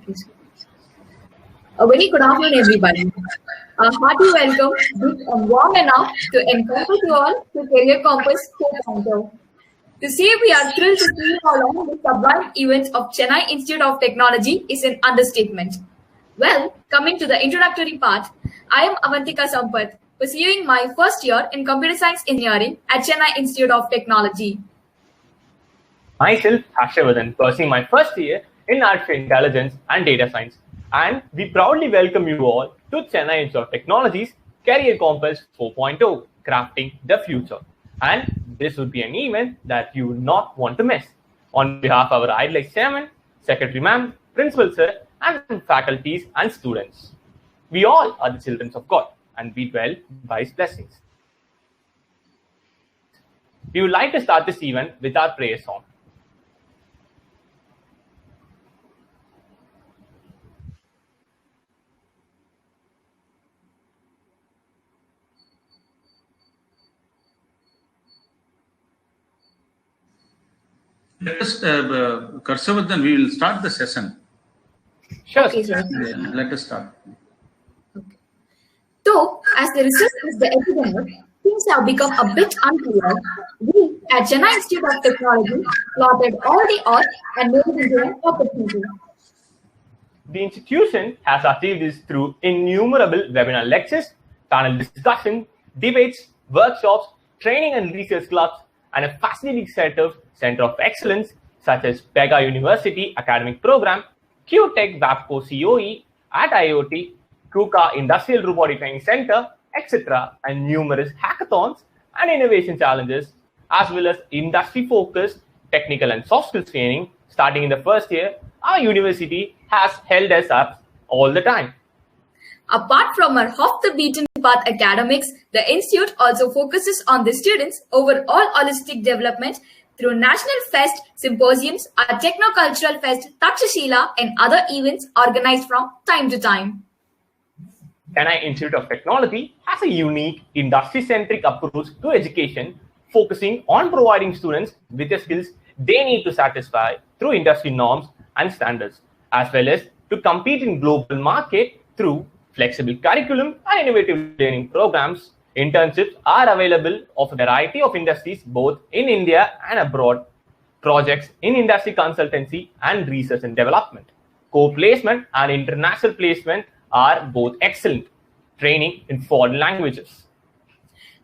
Okay, so a very good afternoon, everybody. A hearty welcome, deep and warm enough to encompass you all to Career Compass 4.0. To say we are thrilled to see you all on the sublime events of Chennai Institute of Technology is an understatement. Well, coming to the introductory part, I am Avantika Sampath, pursuing my first year in computer science engineering at Chennai Institute of Technology. Myself, Harshavardhan, pursuing my first year in Artificial Intelligence and Data Science. And we proudly welcome you all to Chennai Institute of Technology's Career Compass 4.0, Crafting the Future. And this would be an event that you would not want to miss. On behalf of our IDLEX Chairman, Secretary Ma'am, Principal Sir, and faculties and students. We all are the children of God and we dwell by His blessings. We would like to start this event with our prayer song. Let us, Harshavardhan, we will start the session. Sure. Okay, sir. Let us start. Okay. So, as the result of the epidemic, things have become a bit unclear. We at Chennai Institute of Technology plotted all the odds and made it into an opportunity. The institution has achieved this through innumerable webinar lectures, panel discussion, debates, workshops, training and research clubs, and a fascinating set of Center of Excellence such as Pega University Academic Program, QTech WAPCO COE at IoT, KUKA Industrial Robotic Training Center, etc., and numerous hackathons and innovation challenges, as well as industry-focused technical and soft skills training. Starting in the first year, our university has held us up all the time. Apart from our off-the-beaten path academics, the Institute also focuses on the students' overall holistic development through National Fest, symposiums, our Techno-Cultural Fest, Takshashila, and other events organized from time to time. Chennai Institute of Technology has a unique industry-centric approach to education, focusing on providing students with the skills they need to satisfy through industry norms and standards, as well as to compete in global market through flexible curriculum and innovative learning programs. Internships are available of a variety of industries both in India and abroad. Projects in industry consultancy and research and development. Co-placement and international placement are both excellent. Training in foreign languages.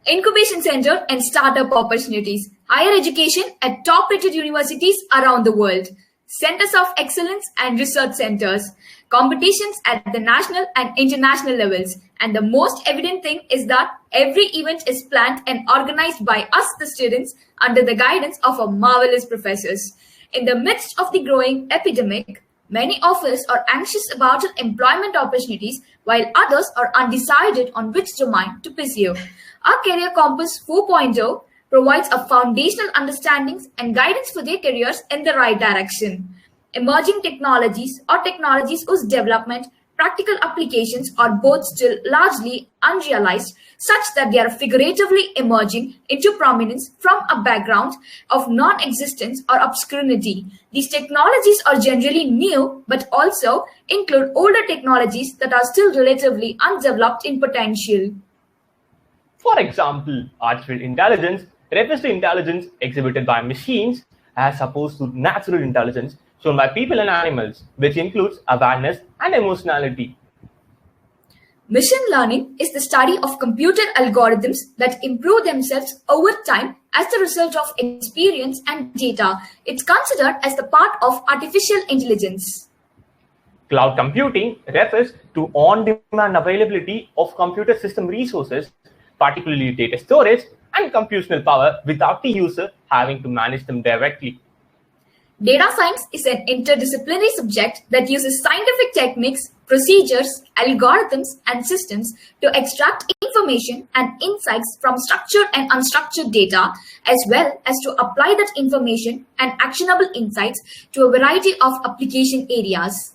Incubation Center and startup opportunities. Higher education at top-rated universities around the world. Centers of excellence and research centers. Competitions at the national and international levels. And the most evident thing is that every event is planned and organized by us, the students, under the guidance of our marvelous professors. In the midst of the growing epidemic, many of us are anxious about employment opportunities, while others are undecided on which domain to pursue. Our Career Compass 4.0 provides a foundational understandings and guidance for their careers in the right direction. Emerging technologies or technologies whose development, practical applications are both still largely unrealized, such that they are figuratively emerging into prominence from a background of non-existence or obscurity. These technologies are generally new, but also include older technologies that are still relatively undeveloped in potential. For example, artificial intelligence refers to intelligence exhibited by machines as opposed to natural intelligence shown by people and animals, which includes awareness and emotionality. Machine learning is the study of computer algorithms that improve themselves over time as the result of experience and data. It's considered as the part of artificial intelligence. Cloud computing refers to on-demand availability of computer system resources, particularly data storage and computational power, without the user having to manage them directly. Data science is an interdisciplinary subject that uses scientific techniques, procedures, algorithms, and systems to extract information and insights from structured and unstructured data, as well as to apply that information and actionable insights to a variety of application areas.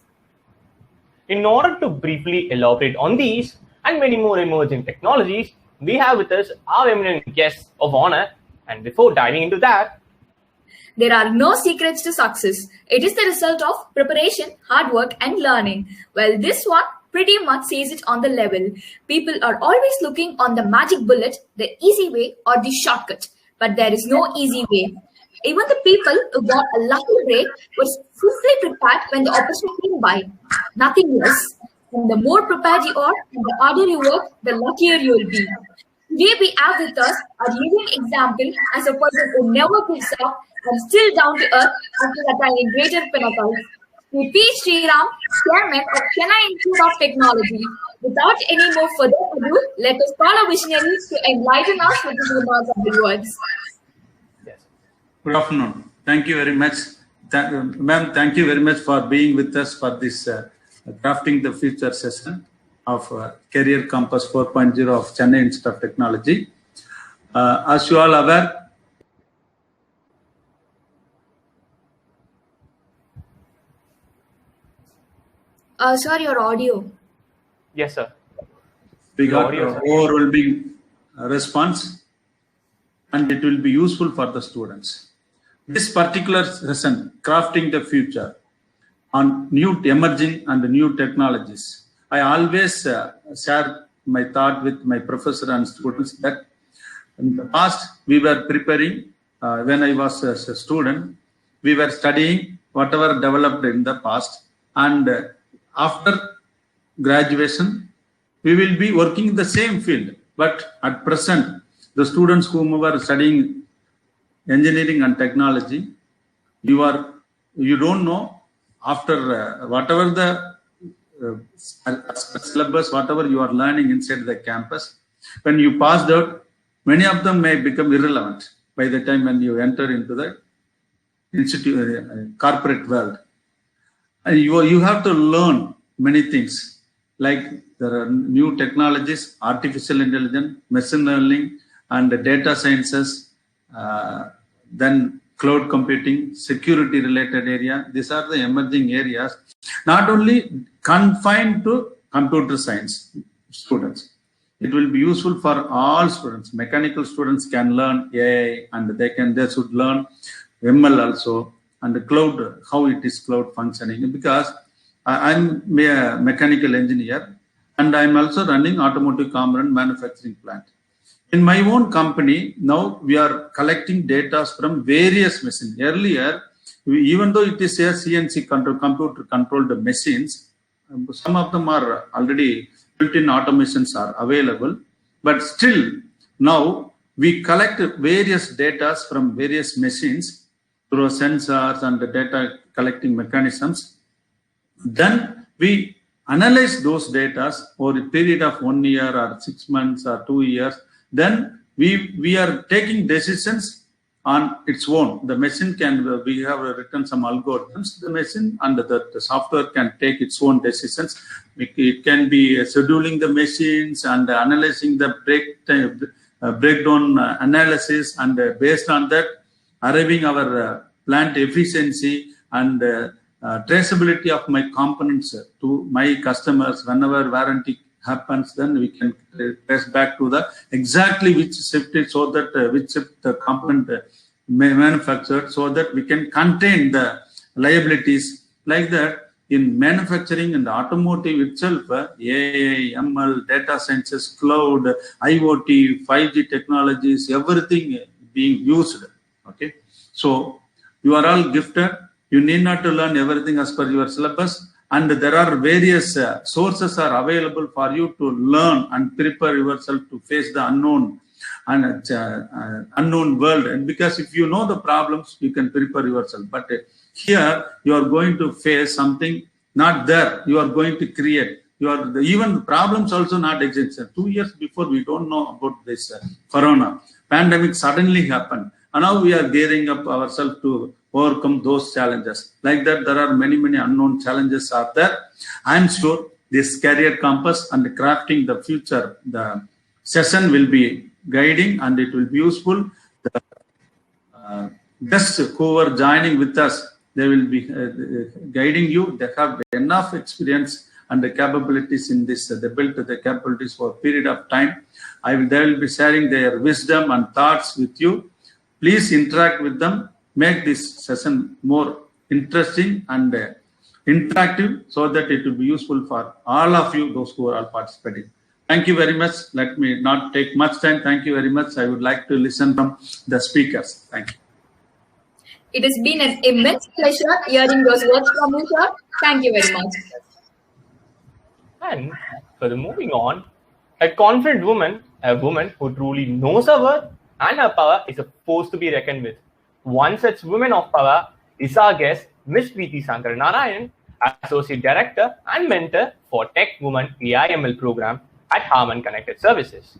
In order to briefly elaborate on these and many more emerging technologies, we have with us our eminent guests of honor. And before diving into that, There are no secrets to success. It is the result of preparation, hard work, and learning. Well, this one pretty much says it on the level. People are always looking on the magic bullet, the easy way, or the shortcut. But there is no easy way. Even the people who got a lucky break were simply prepared when the opportunity came by. Nothing less. And the more prepared you are and the harder you work, the luckier you will be. Today we have with us a living example as a person who never gives up and still down to earth after attaining greater pinnacles. To P. Sriram, Chairman of Chennai Institute of Technology. Without any more further ado, let us call our visionaries to enlighten us with his remarkable words. Good afternoon. Thank you very much. Ma'am, thank you very much for being with us for this Crafting the Future session of Career Compass 4.0 of Chennai Institute of Technology. As you all aware, Sir, your audio. Yes, sir. we got overwhelming response and it will be useful for the students. This particular session, Crafting the Future, on new emerging and new technologies. I always share my thought with my professor and students that in the past we were preparing, when I was a student, we were studying whatever developed in the past, and after graduation, we will be working in the same field. But at present, the students whom are studying engineering and technology, you don't know after whatever the syllabus, whatever you are learning inside the campus, when you passed out, many of them may become irrelevant by the time when you enter into the corporate world. And you have to learn many things, like there are new technologies, artificial intelligence, machine learning, and data sciences, then cloud computing, security related area. These are the emerging areas, not only confined to computer science students. It will be useful for all students. Mechanical students can learn AI, and they should learn ML also, and the cloud, how it is cloud functioning. Because I'm a mechanical engineer and I'm also running automotive component manufacturing plant. In my own company, now we are collecting data from various machines. Earlier, even though it is a CNC computer controlled machines, some of them are already built-in automations are available, but still now we collect various data from various machines through sensors and the data collecting mechanisms. Then we analyze those data over a period of 1 year or 6 months or 2 years. Then we are taking decisions on its own. The machine we have written some algorithms. The machine and the software can take its own decisions. It can be scheduling the machines and analyzing the breakdown analysis, and based on that, arriving our plant efficiency and traceability of my components to my customers. Whenever warranty happens, then we can trace back to the exactly which shift it, so that which shift the component manufactured, so that we can contain the liabilities. Like that, in manufacturing and automotive itself, AI, ML, data sciences, cloud, IoT, 5G technologies, everything being used. Okay, so you are all gifted. You need not to learn everything as per your syllabus, and there are various sources are available for you to learn and prepare yourself to face the unknown and unknown world. And because if you know the problems, you can prepare yourself. But here you are going to face something not there. You are going to create. Even the problems also not exist. 2 years before, we don't know about this corona pandemic suddenly happened, and now we are gearing up ourselves to overcome those challenges. Like that, there are many unknown challenges are there. I am sure this Career Compass and Crafting the Future, the session will be guiding and it will be useful. The guests who are joining with us, they will be guiding you. They have enough experience and the capabilities in this. They built the capabilities for a period of time. They will be sharing their wisdom and thoughts with you. Please interact with them. make this session more interesting and interactive so that it will be useful for all of you, those who are all participating. Thank you very much. Let me not take much time. Thank you very much. I would like to listen from the speakers. Thank you. It has been an immense pleasure hearing those words from you, sir. Thank you very much. And further moving on, a confident woman, a woman who truly knows her worth and her power, is a force to be reckoned with. One such woman of power is our guest, Ms. Preeti Sankaranarayanan, Associate Director and Mentor for Tech Woman AI/ML program at Harman Connected Services.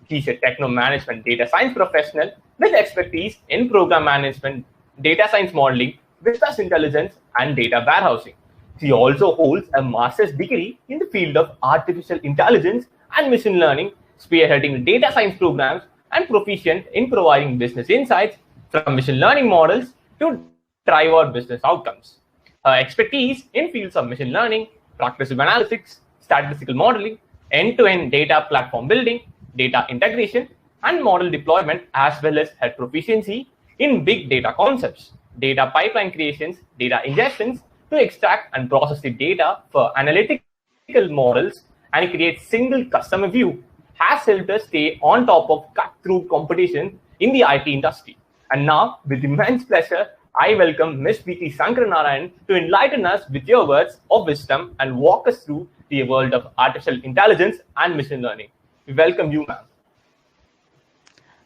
She's a techno-management data science professional with expertise in program management, data science modeling, business intelligence, and data warehousing. She also holds a master's degree in the field of artificial intelligence and machine learning, spearheading data science programs, and proficient in providing business insights from machine learning models to drive out business outcomes. Her expertise in fields of machine learning, practice analytics, statistical modeling, end-to-end data platform building, data integration, and model deployment, as well as her proficiency in big data concepts, data pipeline creations, data ingestions, to extract and process the data for analytical models and create single customer view, has helped us stay on top of cut-through competition in the IT industry. And now, with immense pleasure, I welcome Ms. Preeti Sankaranarayanan to enlighten us with your words of wisdom and walk us through the world of artificial intelligence and machine learning. We welcome you, ma'am.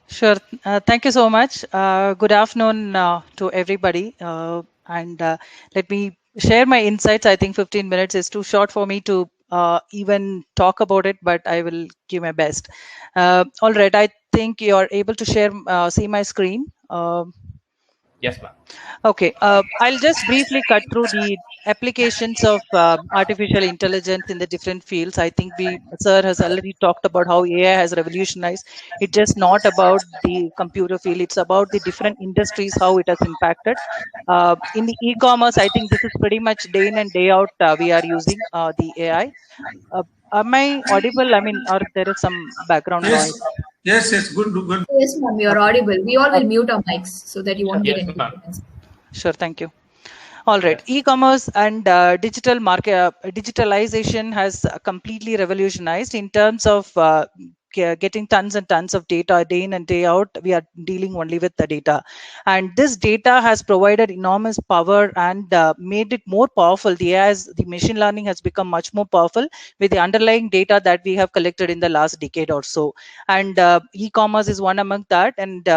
Sure. Thank you so much. Good afternoon to everybody. Let me share my insights. I think 15 minutes is too short for me to even talk about it, but I will give my best. All right. I think you are able to share, see my screen. Yes, ma'am. Okay. I'll just briefly cut through the applications of artificial intelligence in the different fields. I think sir has already talked about how AI has revolutionized. It's just not about the computer field. It's about the different industries, how it has impacted. In the e-commerce, I think this is pretty much day in and day out we are using the AI. Am I audible? I mean, or there is some background noise? Yes, good. Yes, ma'am, you are audible. We all will mute our mics so that you won't get any disturbance. Sure, thank you. All right, e-commerce and digital market digitalization has completely revolutionized in terms of getting tons and tons of data day in and day out. We are dealing only with the data, and this data has provided enormous power and made it more powerful. The machine learning has become much more powerful with the underlying data that we have collected in the last decade or so, and e-commerce is one among that. And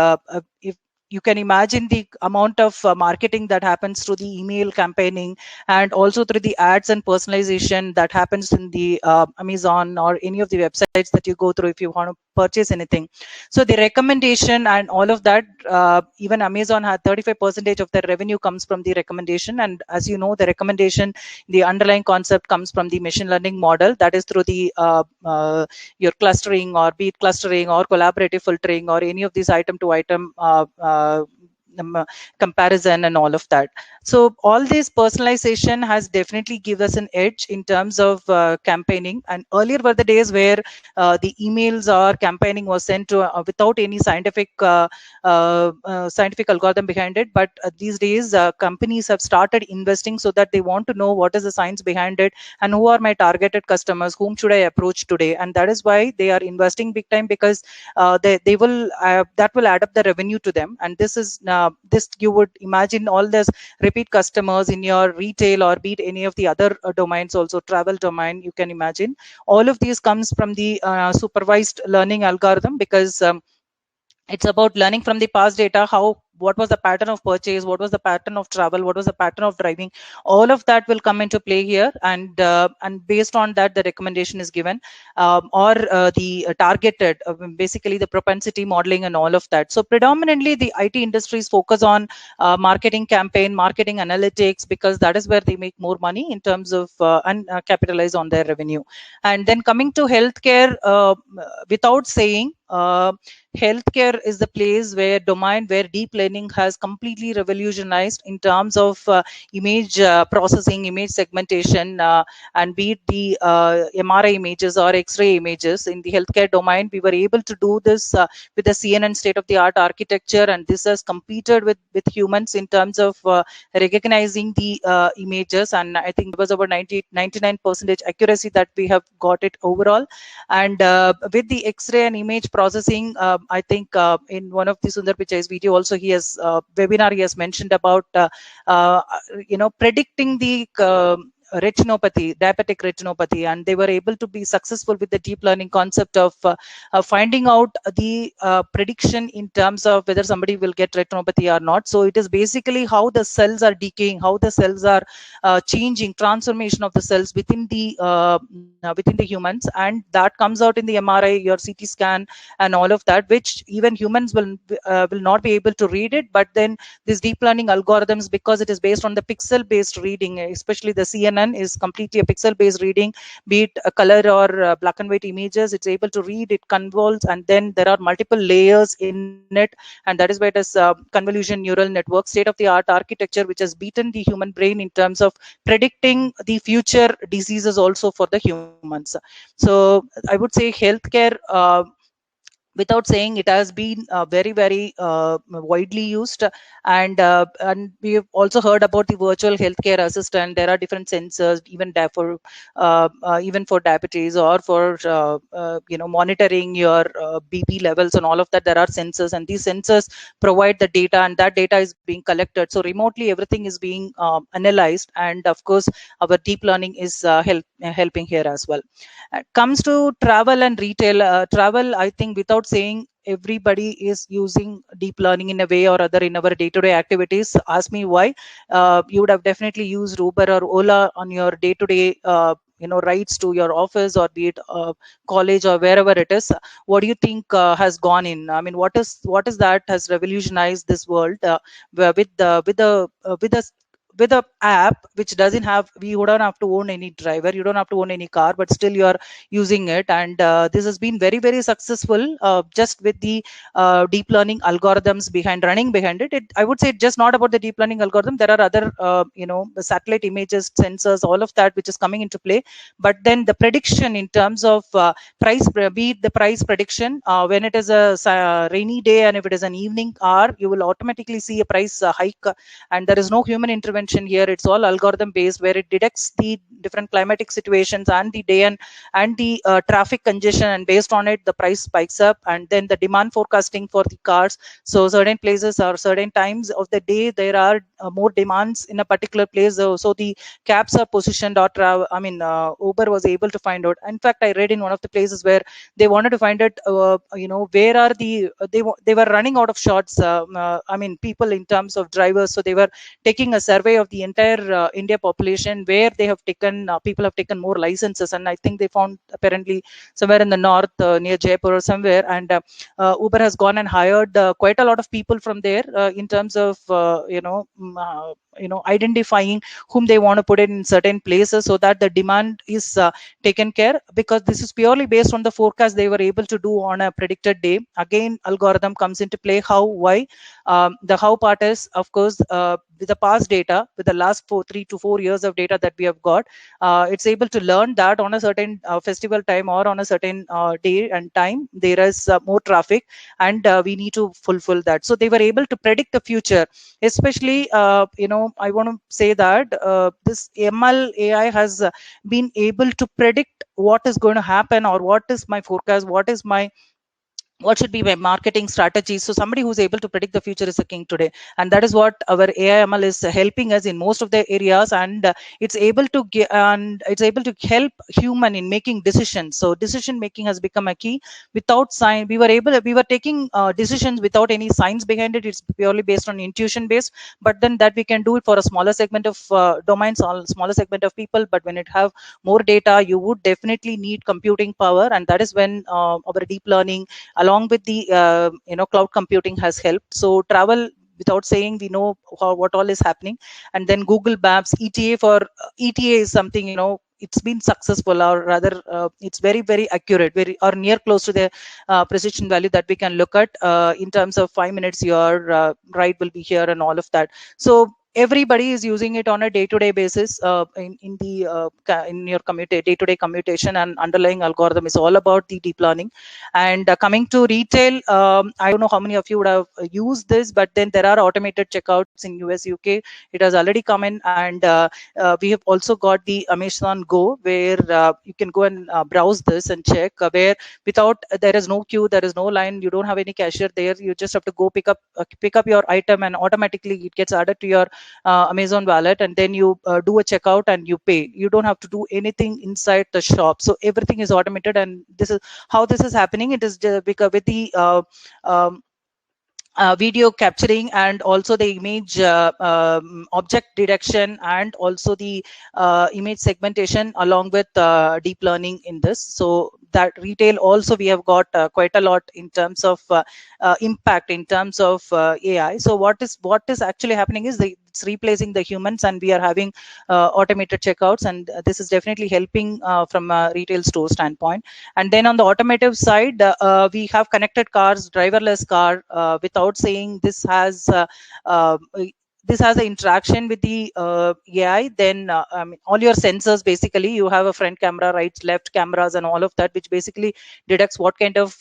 if you can imagine the amount of marketing that happens through the email campaigning and also through the ads and personalization that happens in the Amazon or any of the websites that you go through if you want to purchase anything. So the recommendation and all of that, even Amazon had 35% of their revenue comes from the recommendation. And as you know, the recommendation, the underlying concept comes from the machine learning model, that is through the your clustering or beat clustering or collaborative filtering or any of these item to item comparison and all of that. So all this personalization has definitely given us an edge in terms of campaigning. And earlier were the days where the emails or campaigning was sent to without any scientific algorithm behind it. But these days companies have started investing so that they want to know what is the science behind it and who are my targeted customers, whom should I approach today. And that is why they are investing big time, because they will that will add up the revenue to them. And this is this you would imagine all this repeat customers in your retail or be it any of the other domains, also travel domain. You can imagine all of these comes from the supervised learning algorithm, because it's about learning from the past data, what was the pattern of purchase, what was the pattern of travel, what was the pattern of driving. All of that will come into play here, and based on that the recommendation is given, or the targeted, basically the propensity modeling and all of that. So predominantly the IT industries focus on marketing campaign, marketing analytics, because that is where they make more money in terms of and capitalize on their revenue. And then coming to healthcare, without saying, healthcare is the place where deep learning has completely revolutionized in terms of image processing, image segmentation, and be it the MRI images or X-ray images in the healthcare domain. We were able to do this with the CNN state-of-the-art architecture, and this has competed with humans in terms of recognizing the images, and I think it was about 99% accuracy that we have got it overall. And with the X-ray and image processing, I think in one of the Sundar Pichai's video also, he has webinar, he has mentioned about predicting the retinopathy, diabetic retinopathy, and they were able to be successful with the deep learning concept of finding out the prediction in terms of whether somebody will get retinopathy or not. So it is basically how the cells are decaying, how the cells are changing, transformation of the cells within the humans, and that comes out in the MRI, your CT scan, and all of that, which even humans will not be able to read it. But then these deep learning algorithms, because it is based on the pixel based reading, especially the CNN is completely a pixel based reading, be it a color or black and white images, it's able to read, it convolves, and then there are multiple layers in it, and that is why it is convolution neural network, state of the art architecture, which has beaten the human brain in terms of predicting the future diseases also for the humans. So I would say healthcare, without saying, it has been very, very widely used, and we have also heard about the virtual healthcare assistant. There are different sensors, even for diabetes, or for monitoring your BP levels and all of that. There are sensors, and these sensors provide the data, and that data is being collected. So remotely, everything is being analyzed, and of course, our deep learning is helping here as well. Comes to travel and retail. Travel, I think, without saying, everybody is using deep learning in a way or other in our day-to-day activities. Ask me why. You would have definitely used Uber or Ola on your day-to-day rides to your office, or be it college or wherever it is. What do you think has gone in? I mean, what is that has revolutionized this world with a app which doesn't have, you don't have to own any driver, you don't have to own any car, but still you are using it. And this has been very, very successful just with the deep learning algorithms running behind it. I would say just not about the deep learning algorithm. There are other satellite images, sensors, all of that which is coming into play. But then the prediction in terms of price, be it the price prediction, when it is a rainy day and if it is an evening hour, you will automatically see a price hike, and there is no human intervention here. It's all algorithm based, where it detects the different climatic situations and the day and the traffic congestion, and based on it the price spikes up. And then the demand forecasting for the cars, so certain places or certain times of the day there are more demands in a particular place, so the cabs are positioned, or Uber was able to find out. In fact, I read in one of the places where they wanted to find out where are they were running out of shots, people in terms of drivers. So they were taking a survey of the entire India population, where they have taken people have taken more licenses, and I think they found apparently somewhere in the north near Jaipur or somewhere, and Uber has gone and hired quite a lot of people from there in terms of identifying whom they want to put in certain places, so that the demand is taken care, because this is purely based on the forecast they were able to do on a predicted day. Again, algorithm comes into play. How, why? The how part is, of course, with the past data, with the last 3 to 4 years of data that we have got, it's able to learn that on a certain festival time or on a certain day and time, there is more traffic, and we need to fulfill that. So they were able to predict the future, especially I want to say that this ML AI has been able to predict what is going to happen, or what is my forecast, what should be my marketing strategy. So somebody who's able to predict the future is a king today, and that is what our AIML is helping us in most of the areas, and it's able to help human in making decisions. So decision making has become a key. Without science, we were taking decisions without any science behind it. It's purely based on intuition based, but then that we can do it for a smaller segment of domains, or smaller segment of people. But when it have more data, you would definitely need computing power, and that is when our deep learning along with the cloud computing has helped. So travel without saying we know what all is happening. And then Google Maps, ETA is something, it's been successful, or rather it's very, very accurate, very or near close to the precision value that we can look at in terms of 5 minutes your ride will be here and all of that. So everybody is using it on a day-to-day basis in your day-to-day commutation, and underlying algorithm is all about the deep learning. And coming to retail, I don't know how many of you would have used this, but then there are automated checkouts in US, UK. It has already come in, and we have also got the Amazon Go, where you can go and browse this and check where there is no queue, there is no line, you don't have any cashier there. You just have to go pick up your item, and automatically it gets added to your Amazon wallet, and then you do a checkout and you pay. You don't have to do anything inside the shop. So everything is automated, and this is how this is happening. It is because with the video capturing, and also the image object detection, and also the image segmentation along with deep learning in this. So that retail also we have got quite a lot in terms of impact in terms of AI. So what is actually happening is it's replacing the humans, and we are having automated checkouts, and this is definitely helping from a retail store standpoint. And then on the automotive side, we have connected cars, driverless car, without saying this has an interaction with the AI. Then all your sensors, basically you have a front camera, right, left cameras, and all of that, which basically detects what kind of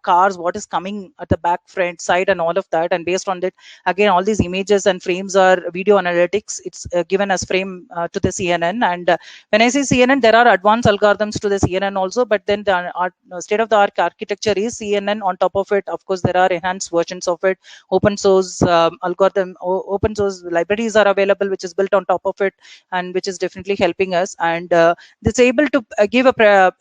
cars, what is coming at the back, front, side, and all of that. And based on that, again, all these images and frames are video analytics. It's given as frame to the CNN. And when I say CNN, there are advanced algorithms to the CNN also, but then the state-of-the-art architecture is CNN. On top of it, of course, there are enhanced versions of it, open source algorithm, open source libraries are available, which is built on top of it, and which is definitely helping us. And it's able to give a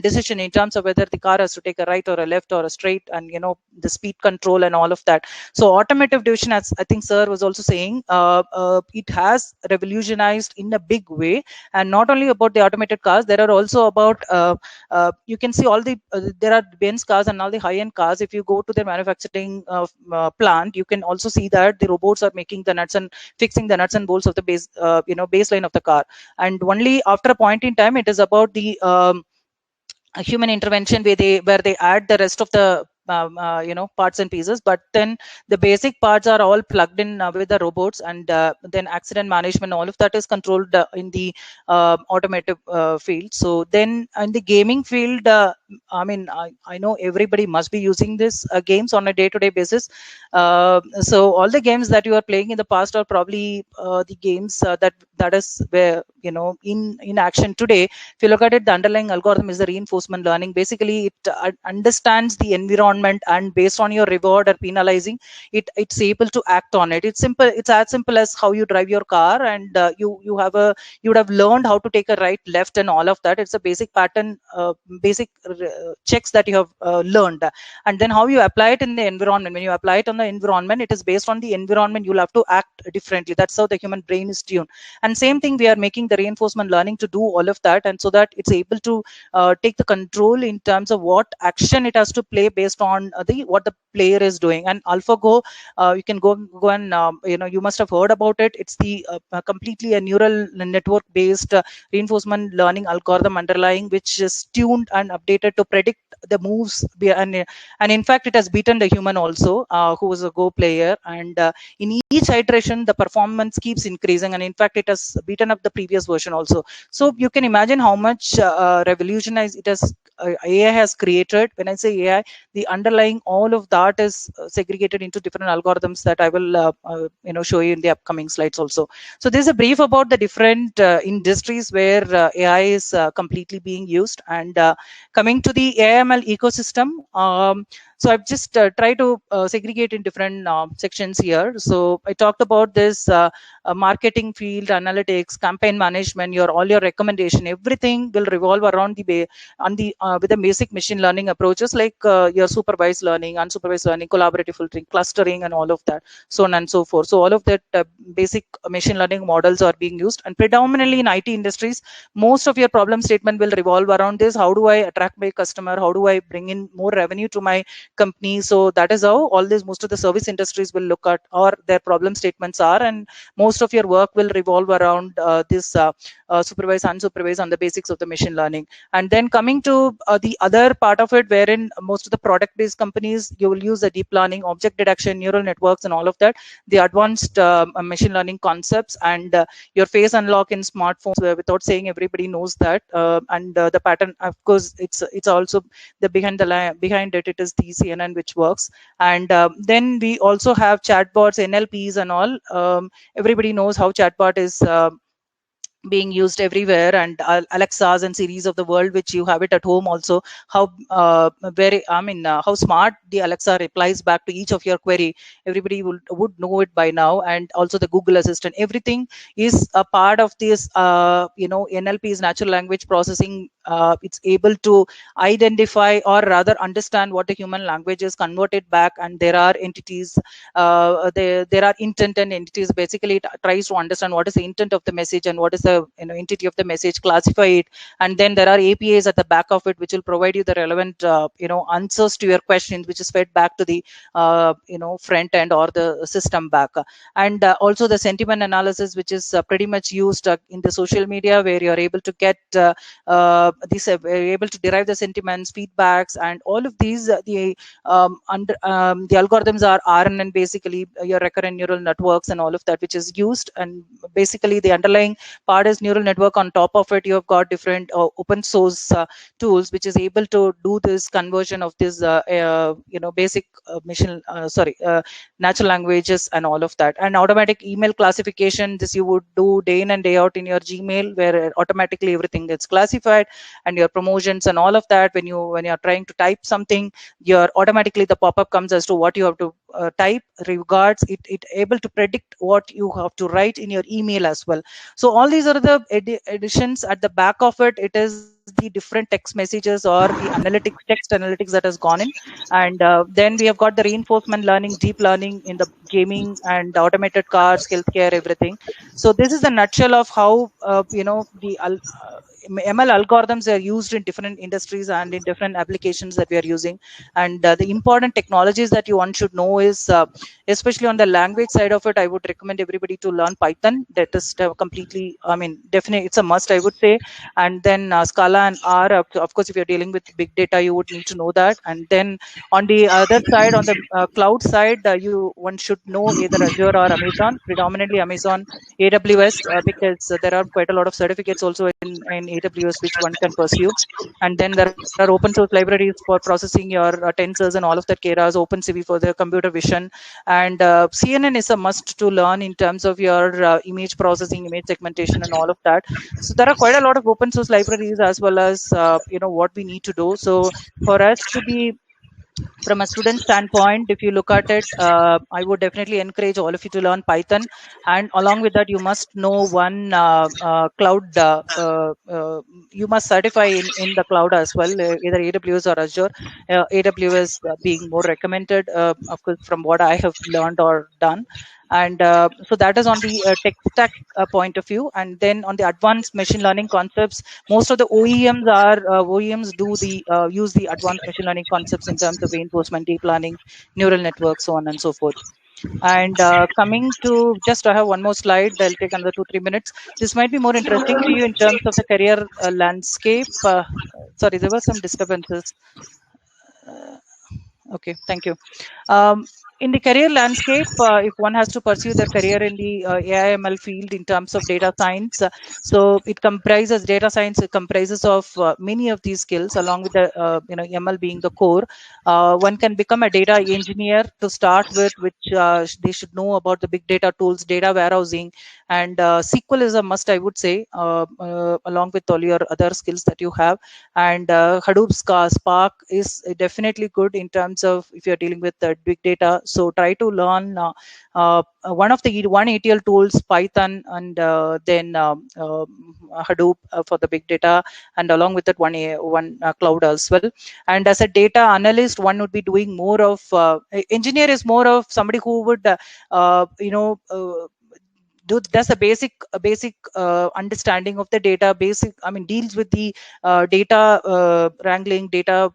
decision in terms of whether the car has to take a right or a left or a straight, and the speed control and all of that. So automotive division, as I think sir was also saying, it has revolutionized in a big way. And not only about the automated cars, there are also about you can see all the there are Benz cars and all the high-end cars. If you go to their manufacturing plant, you can also see that the robots are making the nuts and fixing the nuts and bolts of the baseline of the car. And only after a point in time, it is about the human intervention where they add the rest of the parts and pieces, but then the basic parts are all plugged in with the robots, and then accident management, all of that is controlled in the automotive field. So then in the gaming field, I know everybody must be using this games on a day-to-day basis. So all the games that you are playing in the past are probably the games that is where in action today. If you look at it, the underlying algorithm is the reinforcement learning. Basically, it understands the environment, and based on your reward or penalizing, it's able to act on it. It's simple. It's as simple as how you drive your car, and you would have learned how to take a right, left, and all of that. It's a basic pattern, basic checks that you have learned, and then how you apply it in the environment. When you apply it on the environment, it is based on the environment. You'll have to act differently. That's how the human brain is tuned. And same thing, we are making the reinforcement learning to do all of that, and so that it's able to take the control in terms of what action it has to play based on what the player is doing. And AlphaGo, you can go and you must have heard about it. It's the completely a neural network based reinforcement learning algorithm underlying, which is tuned and updated to predict the moves, and in fact it has beaten the human also, who was a Go player. And in each iteration the performance keeps increasing, and in fact it has beaten up the previous version also. So you can imagine how much revolutionized it has AI has created. When I say AI, the underlying all of that is segregated into different algorithms that I will show you in the upcoming slides also. So this is a brief about the different industries where AI is completely being used. And coming to the AIML ecosystem, so I've just tried to segregate in different sections here. So I talked about this marketing field, analytics, campaign management, all your recommendation, everything will revolve around with the basic machine learning approaches like your supervised learning, unsupervised learning, collaborative filtering, clustering, and all of that, so on and so forth. So all of that basic machine learning models are being used, and predominantly in IT industries, most of your problem statement will revolve around this. How do I attract my customer? How do I bring in more revenue to my companies. So that is how all this, most of the service industries will look at, or their problem statements are, and most of your work will revolve around this supervised, unsupervised, on the basics of the machine learning. And then coming to the other part of it, wherein most of the product-based companies, you will use the deep learning, object detection, neural networks, and all of that, the advanced machine learning concepts, and your face unlock in smartphones, without saying, everybody knows that, and the pattern, of course, it's also the behind it, it is the CNN which works. And then we also have chatbots, NLPs, and all. Everybody knows how chatbot is being used everywhere, and Alexas and Siris of the world, which you have it at home also, how how smart the Alexa replies back to each of your query. Everybody would know it by now. And also the Google Assistant, everything is a part of this NLP is natural language processing. It's able to identify, or rather understand, what a human language is, convert it back, and there are entities, there are intent and entities. Basically, it tries to understand what is the intent of the message and what is the entity of the message, classify it, and then there are APIs at the back of it which will provide you the relevant answers to your questions, which is fed back to the front end or the system back. And also the sentiment analysis, which is pretty much used in the social media, where you're able to get able to derive the sentiments, feedbacks, and all of these. The algorithms are RNN, basically your recurrent neural networks and all of that, which is used. And basically the underlying part is neural network. On top of it, you have got different open source tools which is able to do this conversion of this basic natural languages and all of that. And automatic email classification, this you would do day in and day out in your Gmail, where automatically everything gets classified, and your promotions and all of that. When you're trying to type something, automatically the pop-up comes as to what you have to type. Regards, it able to predict what you have to write in your email as well. So all these are the additions at the back of it. It is the different text messages or the text analytics that has gone in. And then we have got the reinforcement learning, deep learning in the gaming and automated cars, healthcare, everything. So this is the nutshell of how the ML algorithms are used in different industries and in different applications that we are using. And the important technologies that one should know is, especially on the language side of it, I would recommend everybody to learn Python. That is completely, definitely it's a must, I would say. And then Scala and R, of course, if you're dealing with big data, you would need to know that. And then on the other side, on the cloud side, one should know either Azure or Amazon, predominantly Amazon, AWS, because there are quite a lot of certificates also in AWS which one can pursue. And then there are open source libraries for processing your tensors and all of that, Keras, OpenCV for the computer vision. And CNN is a must to learn in terms of your image processing, image segmentation, and all of that. So there are quite a lot of open source libraries, as well as what we need to do. So for us to be, from a student standpoint, if you look at it, I would definitely encourage all of you to learn Python. And along with that, you must know one cloud, you must certify in the cloud as well, either AWS or Azure. AWS being more recommended, of course, from what I have learned or done. And so that is on the tech stack point of view. And then on the advanced machine learning concepts, most of the OEMs do use the advanced machine learning concepts in terms of reinforcement, deep learning, neural networks, so on and so forth. And coming to, just I have one more slide, I'll take another 2-3 minutes. This might be more interesting to you in terms of the career landscape. Sorry, there were some disturbances. Okay, thank you. In the career landscape, if one has to pursue their career in the AI/ML field in terms of data science, so it comprises data science. It comprises of many of these skills, along with the ML being the core. One can become a data engineer to start with, which they should know about the big data tools, data warehousing, and SQL is a must, I would say, along with all your other skills that you have. And Hadoop, Spark is definitely good in terms of if you're dealing with big data. So try to learn one ETL tools, Python, and then Hadoop for the big data, and along with that one cloud as well. And as a data analyst, one would be doing more of engineer is more of somebody who would does a basic understanding of the data, deals with the data wrangling, data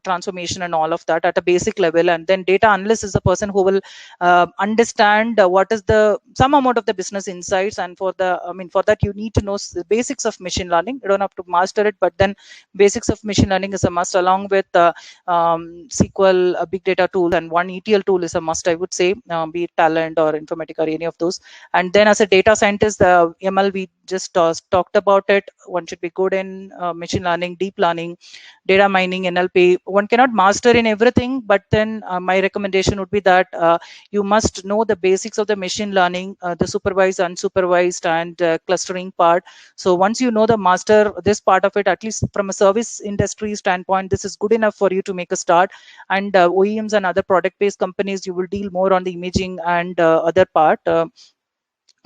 transformation and all of that at a basic level. And then data analyst is a person who will understand what is some amount of the business insights. And for that you need to know the basics of machine learning. You don't have to master it, but then basics of machine learning is a must, along with SQL, big data tools, and one ETL tool is a must, I would say, be it Talent or Informatica or any of those. And then as a data scientist, the ML, we just talked about it. One should be good in machine learning, deep learning, data mining, NLP. One cannot master in everything, but then my recommendation would be that you must know the basics of the machine learning, the supervised, unsupervised, and clustering part. So once you know the master this part of it, at least from a service industry standpoint, this is good enough for you to make a start. And OEMs and other product-based companies, you will deal more on the imaging and other part.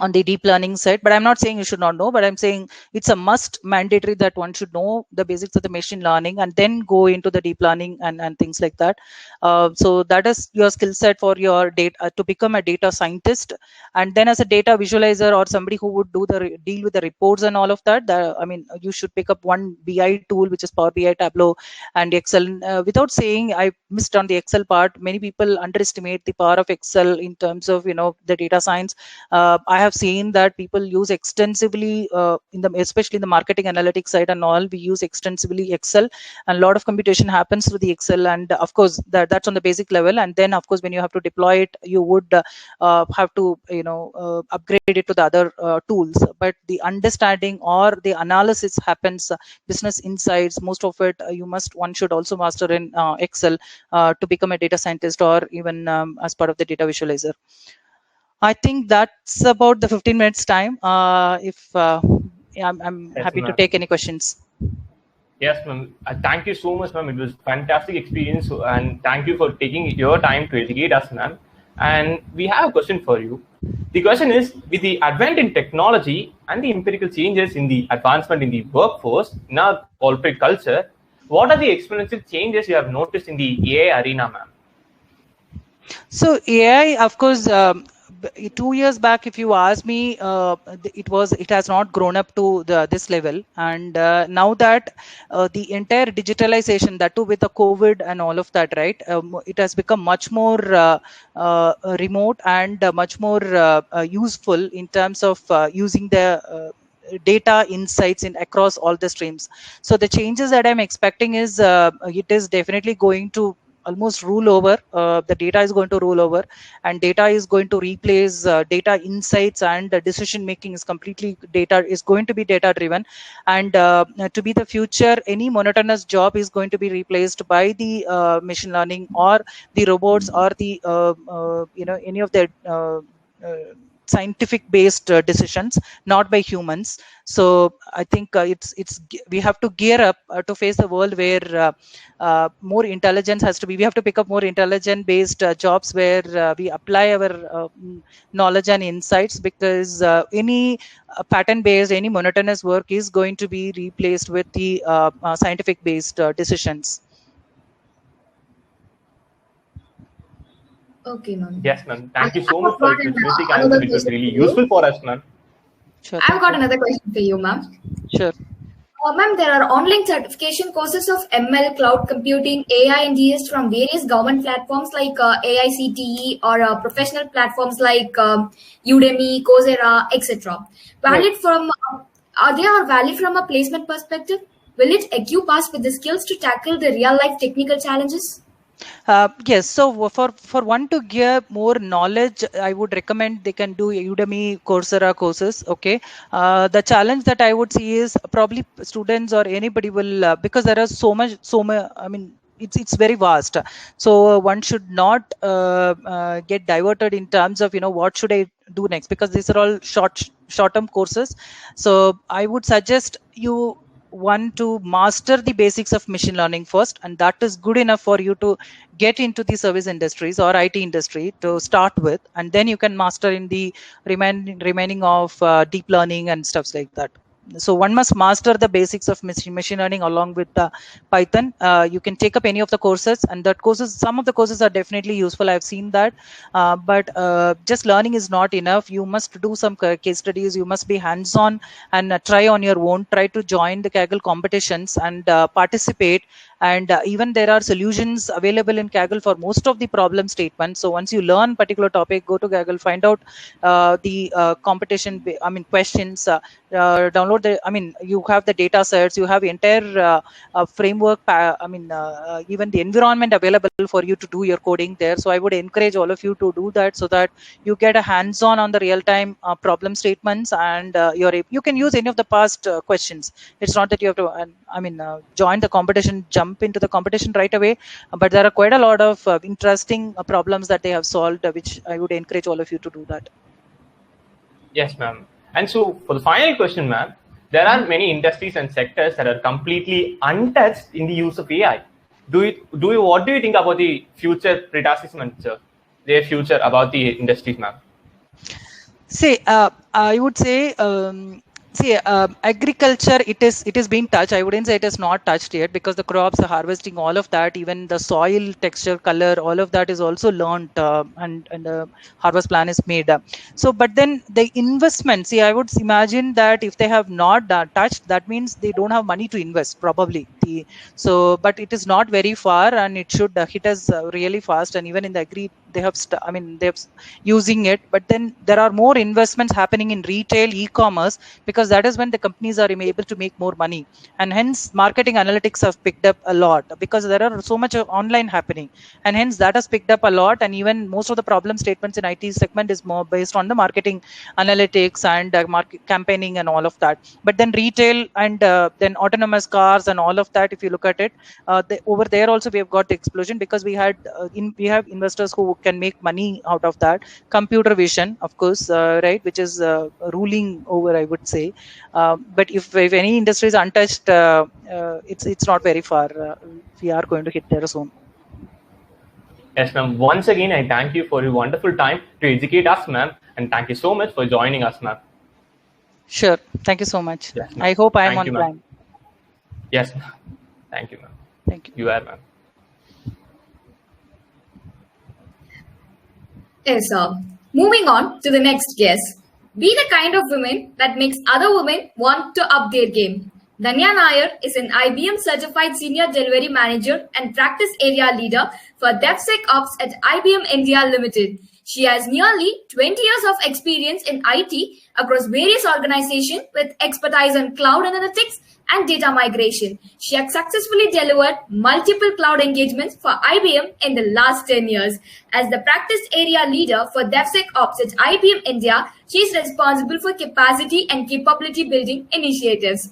On the deep learning side, but I'm not saying you should not know, but I'm saying it's a must, mandatory, that one should know the basics of the machine learning and then go into the deep learning and things like that. So that is your skill set for your data to become a data scientist. And then as a data visualizer or somebody who would deal with the reports and all of that, you should pick up one BI tool, which is Power BI, Tableau, and Excel. Without saying I missed on the Excel part, many people underestimate the power of Excel in terms of the data science. I have seen that people use extensively especially in the marketing analytics side and all, we use extensively Excel, and a lot of computation happens through the Excel. And of course that's on the basic level. And then of course when you have to deploy it, you would have to upgrade it to the other tools. But the understanding or the analysis happens, business insights, most of it one should also master in Excel to become a data scientist, or even as part of the data visualizer. I think that's about the 15 minutes time. I'm Yes, happy to ma'am. take any questions. Yes, ma'am. Thank you so much, ma'am. It was fantastic experience, and thank you for taking your time to educate us, ma'am. And we have a question for you. The question is, with the advent in technology and the empirical changes in the advancement in the workforce, in our corporate culture, what are the exponential changes you have noticed in the AI arena, ma'am? So AI, of course, 2 years back, if you ask me, it has not grown up to this level. And now that the entire digitalization, that too with the COVID and all of that, right, it has become much more remote and much more useful in terms of using the data insights across all the streams. So the changes that I'm expecting is it is definitely going to almost rule over. The data is going to rule over, and data is going to replace data insights, and decision making is going to be data driven. And to be the future, any monotonous job is going to be replaced by the machine learning or the robots or the any of the scientific based decisions, not by humans. So I think we have to gear up to face a world where more intelligence has to be. We have to pick up more intelligent based jobs where we apply our knowledge and insights, because any pattern based, any monotonous work is going to be replaced with the scientific based decisions. Okay, ma'am. Yes, ma'am. Thank you so much for your futuristic answer. It was really useful for us, ma'am. Sure, I've got another question for you, ma'am. Sure. Ma'am, there are online certification courses of ML, cloud computing, AI, and DS from various government platforms like AICTE, or professional platforms like Udemy, Coursera, etc. Valid from are they valid from a placement perspective? Will it equip us with the skills to tackle the real life technical challenges? Yes, so for one to get more knowledge, I would recommend they can do Udemy, Coursera courses. Okay, the challenge that I would see is probably students or anybody will because there are so much. I mean, it's very vast. So one should not get diverted in terms of what should I do next, because these are all short-term courses. So I would suggest you to master the basics of machine learning first, and that is good enough for you to get into the service industries or IT industry to start with, and then you can master in the remaining of deep learning and stuffs like that. So one must master the basics of machine learning along with Python. You can take up any of the courses, and some of the courses are definitely useful. I've seen that, but just learning is not enough. You must do some case studies. You must be hands-on and try on your own. Try to join the Kaggle competitions and participate. And even there are solutions available in Kaggle for most of the problem statements. So once you learn particular topic, go to Kaggle, find out the competition, questions, download you have the data sets, you have entire framework, even the environment available for you to do your coding there. So I would encourage all of you to do that, so that you get a hands-on on the real-time problem statements, and you can use any of the past questions. It's not that you have to join the competition, jump into the competition right away, but there are quite a lot of interesting problems that they have solved, which I would encourage all of you to do that. Yes, ma'am. And so for the final question, ma'am, there are many industries and sectors that are completely untouched in the use of AI. What do you think about the future predecessors, sir? Their future about the industries, ma'am? I would say, agriculture, it is being touched. I wouldn't say it is not touched yet, because the crops are harvesting, all of that, even the soil texture, color, all of that is also learned, and the harvest plan is made. So, but then the investment, I would imagine that if they have not touched, that means they don't have money to invest, probably. But it is not very far, and it should hit us really fast. And even in the agri, they have using it. But then there are more investments happening in retail, e-commerce, because that is when the companies are able to make more money, and hence marketing analytics have picked up a lot, because there are so much online happening, and hence that has picked up a lot. And even most of the problem statements in IT segment is more based on the marketing analytics and market campaigning and all of that. But then retail and then autonomous cars and all of that, if you look at it, over there also we have got the explosion, because we have investors who can make money out of that. Computer vision, of course, right, which is ruling over, I would say. But if any industry is untouched, it's not very far. We are going to hit there soon. Yes, ma'am. Once again, I thank you for your wonderful time to educate us, ma'am, and thank you so much for joining us, ma'am. Sure. Thank you so much. Yes, I hope I am on time. Yes, ma'am. Thank you, ma'am. Thank you. You are, ma'am. Yes, sir. Moving on to the next guest. Be the kind of woman that makes other women want to up their game. Dhanya Nair is an IBM certified senior delivery manager and practice area leader for DevSecOps at IBM India Limited. She has nearly 20 years of experience in IT across various organizations with expertise on cloud analytics and data migration. She has successfully delivered multiple cloud engagements for IBM in the last 10 years. As the practice area leader for DevSecOps at IBM India, she is responsible for capacity and capability building initiatives.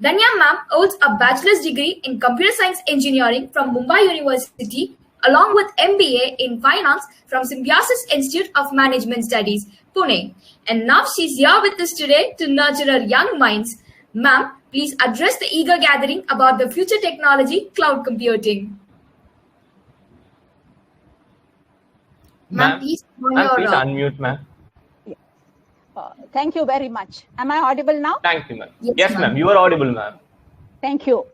Dhanya ma'am holds a bachelor's degree in computer science engineering from Mumbai University, along with MBA in finance from Symbiosis Institute of Management Studies, Pune. And now she's here with us today to nurture our young minds. Ma'am, please address the eager gathering about the future technology, cloud computing. Ma'am, please unmute, ma'am. Thank you very much. Am I audible now? Thank you, ma'am. Yes, ma'am. You are audible, ma'am. Thank you.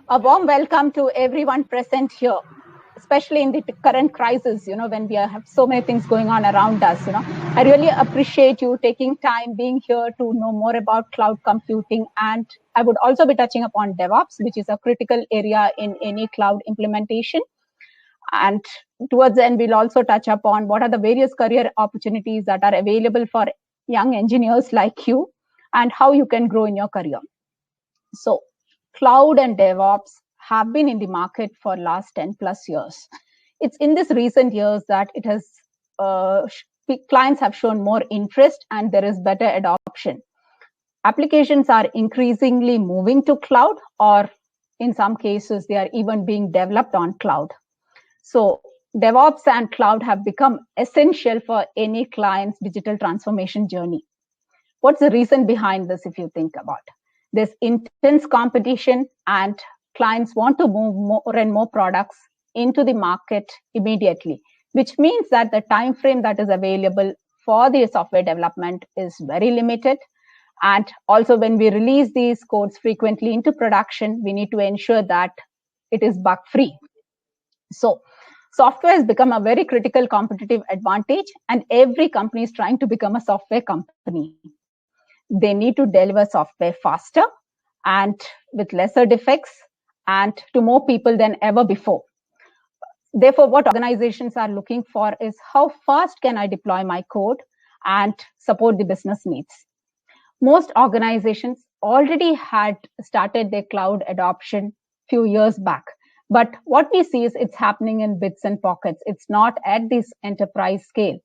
A warm welcome to everyone present here, especially in the current crisis, when we have so many things going on around us. I really appreciate you taking time being here to know more about cloud computing. And I would also be touching upon DevOps, which is a critical area in any cloud implementation. And towards the end, we'll also touch upon what are the various career opportunities that are available for young engineers like you, and how you can grow in your career. So cloud and DevOps have been in the market for last 10 plus years. It's in this recent years that it has clients have shown more interest and there is better adoption. Applications are increasingly moving to cloud, or in some cases, they are even being developed on cloud. So DevOps and cloud have become essential for any client's digital transformation journey. What's the reason behind this, if you think about it? There's intense competition and clients want to move more and more products into the market immediately, which means that the time frame that is available for the software development is very limited. And also when we release these codes frequently into production, we need to ensure that it is bug free. So software has become a very critical competitive advantage, and every company is trying to become a software company. They need to deliver software faster and with lesser defects and to more people than ever before. Therefore, what organizations are looking for is how fast can I deploy my code and support the business needs. Most organizations already had started their cloud adoption few years back. But what we see is it's happening in bits and pockets. It's not at this enterprise scale.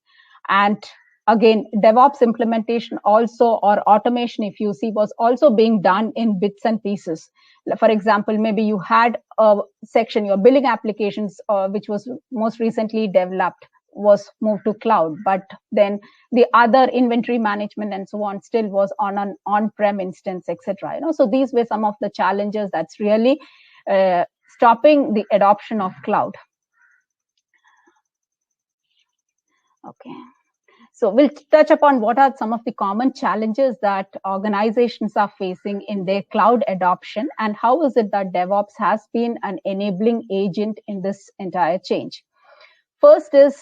And again, DevOps implementation also, or automation, if you see, was also being done in bits and pieces. For example, maybe you had a section, your billing applications, which was most recently developed, was moved to cloud, but then the other inventory management and so on still was on an on-prem instance, etc. So these were some of the challenges that's really stopping the adoption of cloud. Okay. So we'll touch upon what are some of the common challenges that organizations are facing in their cloud adoption, and how is it that DevOps has been an enabling agent in this entire change. First is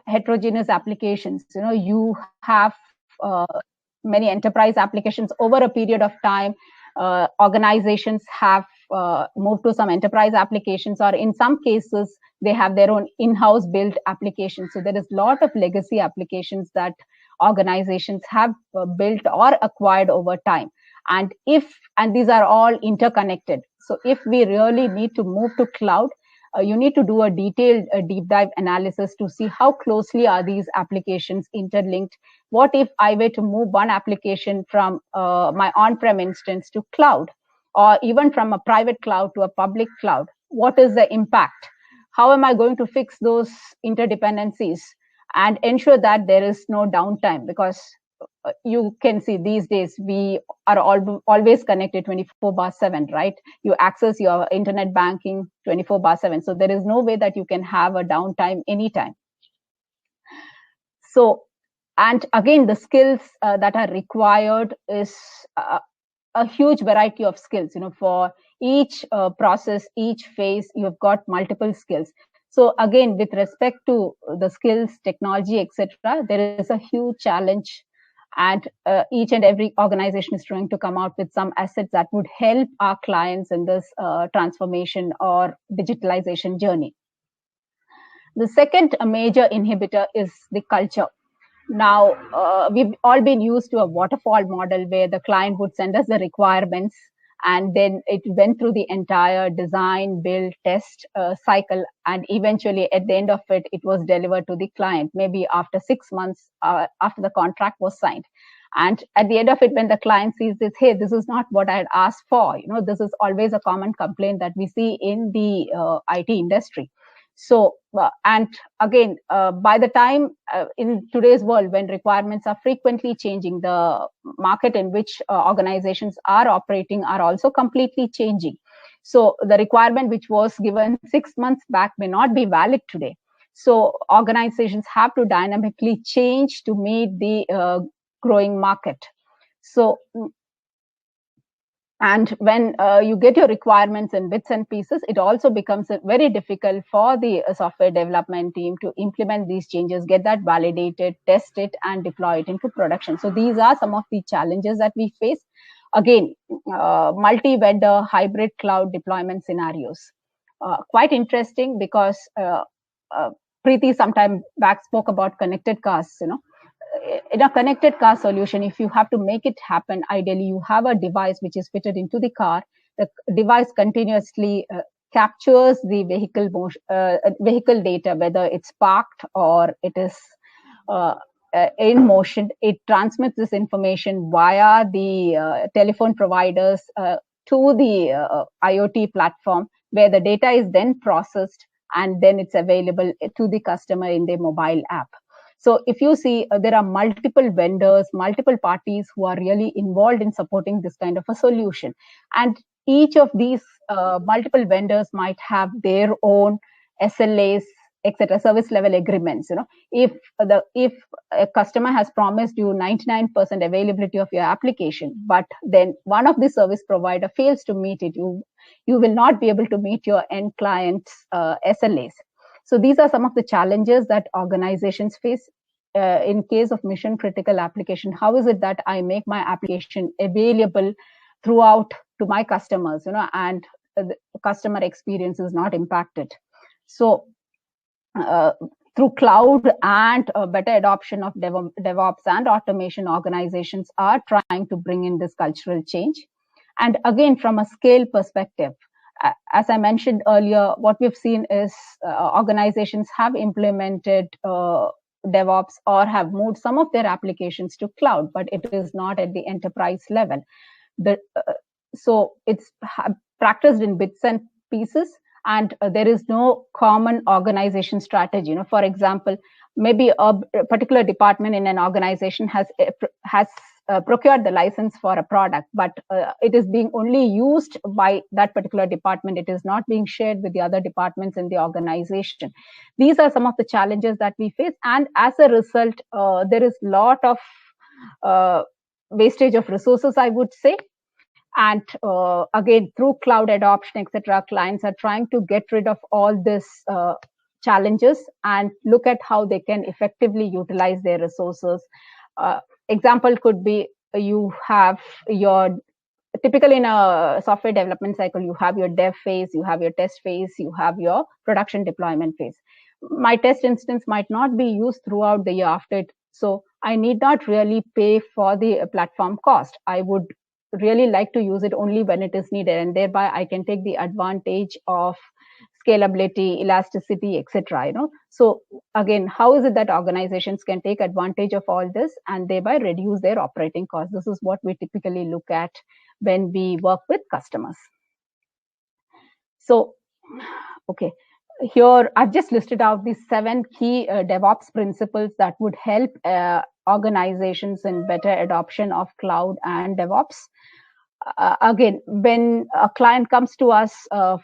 heterogeneous applications. You have many enterprise applications over a period of time. Organizations have moved to some enterprise applications, or in some cases, they have their own in-house built applications. So there is a lot of legacy applications that organizations have built or acquired over time. And these are all interconnected. So if we really need to move to cloud, you need to do a detailed deep dive analysis to see how closely are these applications interlinked. What if I were to move one application from my on-prem instance to cloud, or even from a private cloud to a public cloud? What is the impact? How am I going to fix those interdependencies and ensure that there is no downtime? Because you can see these days we are always connected 24/7, right? You access your internet banking 24/7. So there is no way that you can have a downtime anytime. So, and again, the skills that are required is a huge variety of skills. For each process, each phase, you've got multiple skills. So again, with respect to the skills, technology, etc., there is a huge challenge, and each and every organization is trying to come out with some assets that would help our clients in this transformation or digitalization journey. The second major inhibitor is the culture. Now, we've all been used to a waterfall model where the client would send us the requirements, and then it went through the entire design, build, test cycle, and eventually at the end of it, it was delivered to the client, maybe after 6 months after the contract was signed. And at the end of it, when the client sees this, hey, this is not what I had asked for. This is always a common complaint that we see in the IT industry. So, and again, by the time in today's world, when requirements are frequently changing, the market in which organizations are operating are also completely changing. So the requirement which was given 6 months back may not be valid today. So organizations have to dynamically change to meet the growing market. So, and when you get your requirements in bits and pieces, it also becomes very difficult for the software development team to implement these changes, get that validated, test it, and deploy it into production. So these are some of the challenges that we face. Again, multi-vendor hybrid cloud deployment scenarios. Quite interesting, because Preeti sometime back spoke about connected cars. In a connected car solution, if you have to make it happen, ideally you have a device which is fitted into the car. The device continuously captures the vehicle data, whether it's parked or it is in motion. It transmits this information via the telephone providers to the IoT platform, where the data is then processed and then it's available to the customer in their mobile app. So if you see, there are multiple vendors, multiple parties who are really involved in supporting this kind of a solution. And each of these multiple vendors might have their own SLAs, etc., service level agreements. If a customer has promised you 99% availability of your application, but then one of the service provider fails to meet it, you will not be able to meet your end client's SLAs. So these are some of the challenges that organizations face. In case of mission critical application, how is it that I make my application available throughout to my customers, and the customer experience is not impacted? So through cloud and better adoption of DevOps and automation, organizations are trying to bring in this cultural change. And again, from a scale perspective, as I mentioned earlier, what we've seen is organizations have implemented DevOps or have moved some of their applications to cloud, but it is not at the enterprise level. So it's practiced in bits and pieces, and there is no common organization strategy. For example, maybe a particular department in an organization has procured the license for a product, but it is being only used by that particular department. It is not being shared with the other departments in the organization. These are some of the challenges that we face, and as a result, there is a lot of wastage of resources, I would say. And again, through cloud adoption, etc., clients are trying to get rid of all these challenges and look at how they can effectively utilize their resources. Example could be you have typically in a software development cycle, you have your dev phase, you have your test phase, you have your production deployment phase. My test instance might not be used throughout the year after it, so I need not really pay for the platform cost. I would really like to use it only when it is needed, and thereby I can take the advantage of scalability, elasticity, etc. So again, how is it that organizations can take advantage of all this and thereby reduce their operating costs? This is what we typically look at when we work with customers. So, okay, here I've just listed out the 7 key DevOps principles that would help organizations in better adoption of cloud and DevOps. Again, when a client comes to us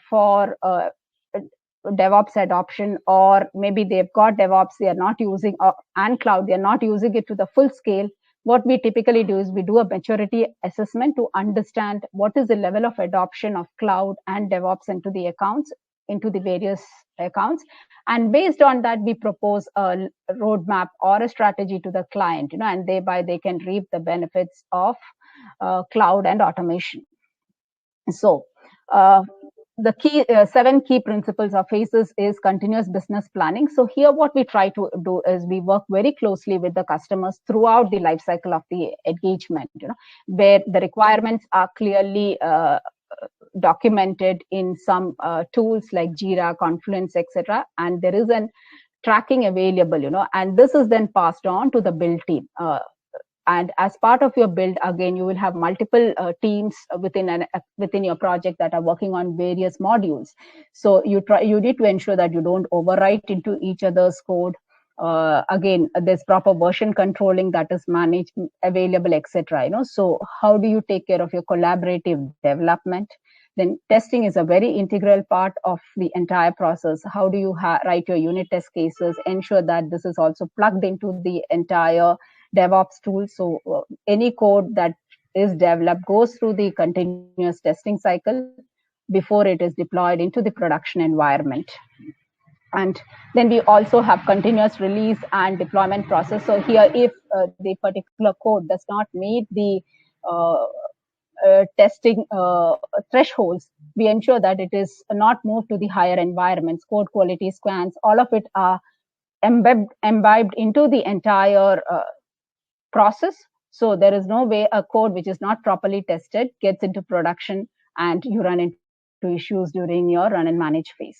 for DevOps adoption, or maybe they've got DevOps, they are not using, and cloud, they're not using it to the full scale, what we typically do is we do a maturity assessment to understand what is the level of adoption of cloud and DevOps into the various accounts. And based on that, we propose a roadmap or a strategy to the client, and thereby they can reap the benefits of cloud and automation. So the 7 key principles or phases is continuous business planning. So here what we try to do is we work very closely with the customers throughout the life cycle of the engagement, where the requirements are clearly documented in some tools like Jira, Confluence, etc., and there is an tracking available, and this is then passed on to the build team. And as part of your build, again, you will have multiple teams within your project that are working on various modules. So you need to ensure that you don't overwrite into each other's code. Again, there's proper version controlling that is managed, available, etc. So how do you take care of your collaborative development? Then testing is a very integral part of the entire process. How do you write your unit test cases? Ensure that this is also plugged into the entire DevOps tool. So any code that is developed goes through the continuous testing cycle before it is deployed into the production environment. And then we also have continuous release and deployment process. So here, if the particular code does not meet the testing thresholds, we ensure that it is not moved to the higher environments. Code quality scans, all of it are imbibed into the entire process. So there is no way a code which is not properly tested gets into production and you run into issues during your run and manage phase.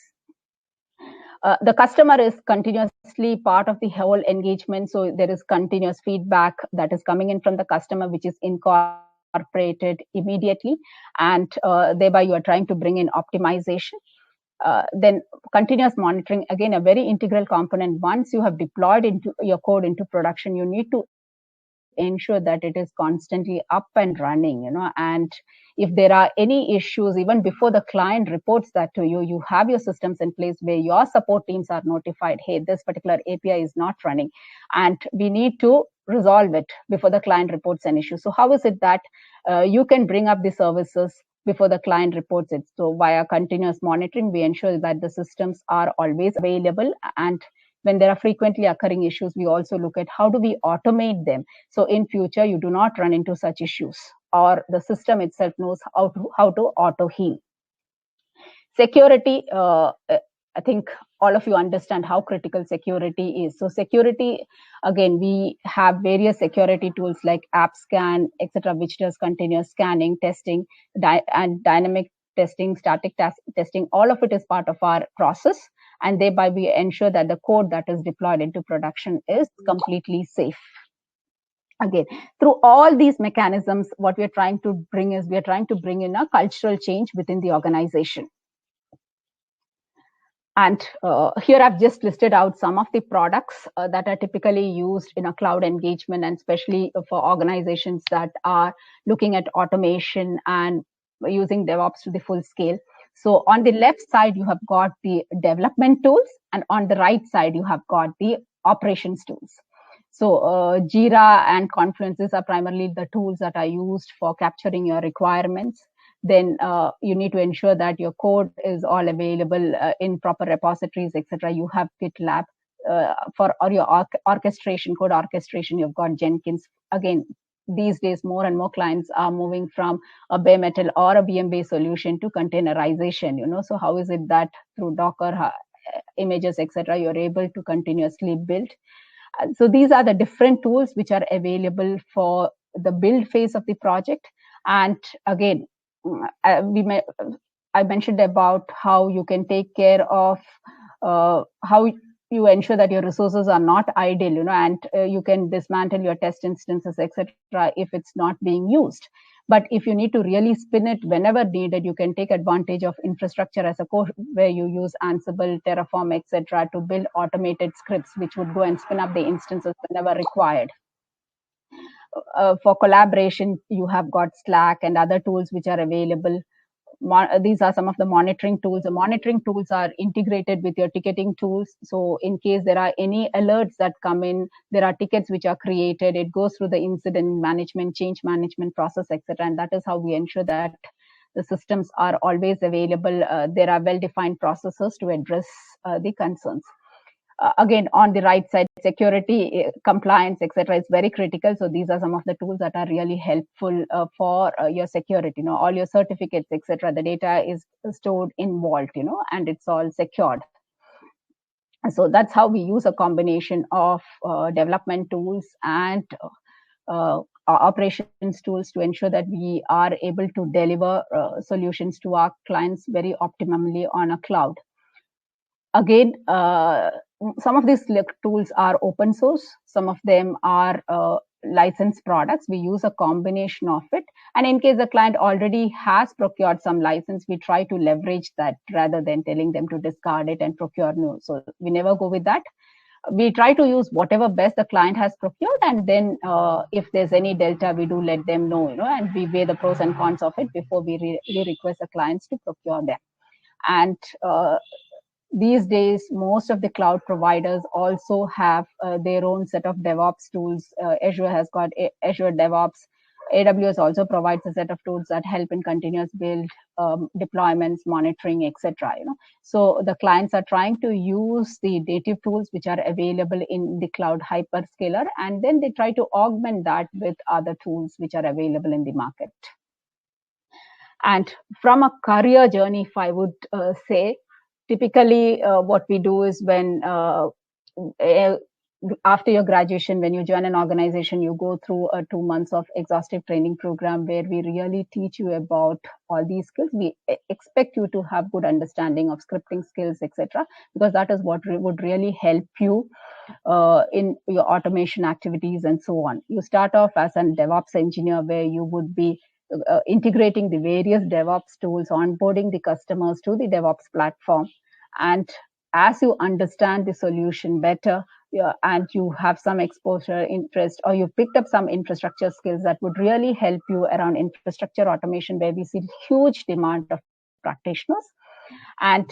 The customer is continuously part of the whole engagement. So there is continuous feedback that is coming in from the customer, which is incorporated immediately. And thereby you are trying to bring in optimization. Then continuous monitoring, again, a very integral component. Once you have deployed into your code into production, you need to ensure that it is constantly up and running, and if there are any issues, even before the client reports that to you, you have your systems in place where your support teams are notified, hey, this particular API is not running and we need to resolve it before the client reports an issue. So how is it that you can bring up the services before the client reports it? So via continuous monitoring, we ensure that the systems are always available, and when there are frequently occurring issues, we also look at how do we automate them. So in future, you do not run into such issues, or the system itself knows how to auto heal. Security, I think all of you understand how critical security is. So security, again, we have various security tools like AppScan, etc., which does continuous scanning, testing, and dynamic testing, static testing. All of it is part of our process, and thereby we ensure that the code that is deployed into production is completely safe. Again, through all these mechanisms, what we're trying to bring in a cultural change within the organization. And here I've just listed out some of the products that are typically used in a cloud engagement, and especially for organizations that are looking at automation and using DevOps to the full scale. So on the left side, you have got the development tools, and on the right side, you have got the operations tools. So Jira and Confluences are primarily the tools that are used for capturing your requirements. Then you need to ensure that your code is all available in proper repositories, etc. You have GitLab for your orchestration, code orchestration. You've got Jenkins. Again, these days, more and more clients are moving from a bare metal or a VM-based solution to containerization. So how is it that through Docker images, etc., you're able to continuously build? So these are the different tools which are available for the build phase of the project. And again, I mentioned about how you can take care of how you ensure that your resources are not idle, and you can dismantle your test instances, etc., if it's not being used. But if you need to really spin it whenever needed, you can take advantage of infrastructure as a code where you use Ansible, Terraform, etc., to build automated scripts which would go and spin up the instances whenever required. For collaboration, you have got Slack and other tools which are available. These are some of the monitoring tools. The monitoring tools are integrated with your ticketing tools. So in case there are any alerts that come in, there are tickets which are created. It goes through the incident management, change management process, etc. And that is how we ensure that the systems are always available. There are well-defined processes to address the concerns. Again, on the right side, security, compliance, etc., is very critical. So these are some of the tools that are really helpful for your security. All your certificates, etc., the data is stored in Vault, and it's all secured. So that's how we use a combination of development tools and operations tools to ensure that we are able to deliver solutions to our clients very optimally on a cloud. Again, some of these tools are open source. Some of them are licensed products. We use a combination of it. And in case the client already has procured some license, we try to leverage that rather than telling them to discard it and procure new. So we never go with that. We try to use whatever best the client has procured. And then if there's any delta, we do let them know, and we weigh the pros and cons of it before we request the clients to procure them. And these days, most of the cloud providers also have their own set of DevOps tools. Azure has got Azure DevOps. AWS also provides a set of tools that help in continuous build, deployments, monitoring, etc. So the clients are trying to use the native tools which are available in the cloud hyperscaler, and then they try to augment that with other tools which are available in the market. And from a career journey, if I would say, typically, what we do is when after your graduation, when you join an organization, you go through a 2 months of exhaustive training program where we really teach you about all these skills. We expect you to have good understanding of scripting skills, etc., because that is what would really help you in your automation activities and so on. You start off as a DevOps engineer where you would be integrating the various DevOps tools, onboarding the customers to the DevOps platform. And as you understand the solution better, and you have some exposure, interest, or you picked up some infrastructure skills that would really help you around infrastructure automation, where we see huge demand of practitioners. And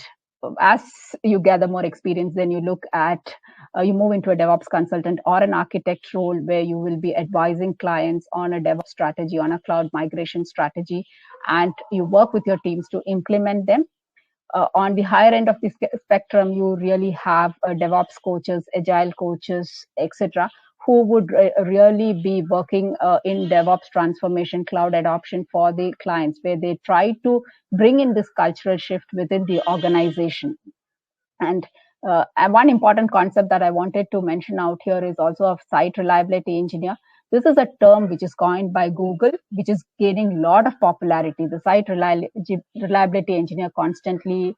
as you gather more experience, then you look at, you move into a DevOps consultant or an architect role, where you will be advising clients on a DevOps strategy, on a cloud migration strategy, and you work with your teams to implement them. On the higher end of the spectrum, you really have DevOps coaches, agile coaches, etc., who would really be working in DevOps transformation, cloud adoption for the clients, where they try to bring in this cultural shift within the organization. And one important concept that I wanted to mention out here is also of site reliability engineer. This is a term which is coined by Google, which is gaining a lot of popularity. The site reliability engineer constantly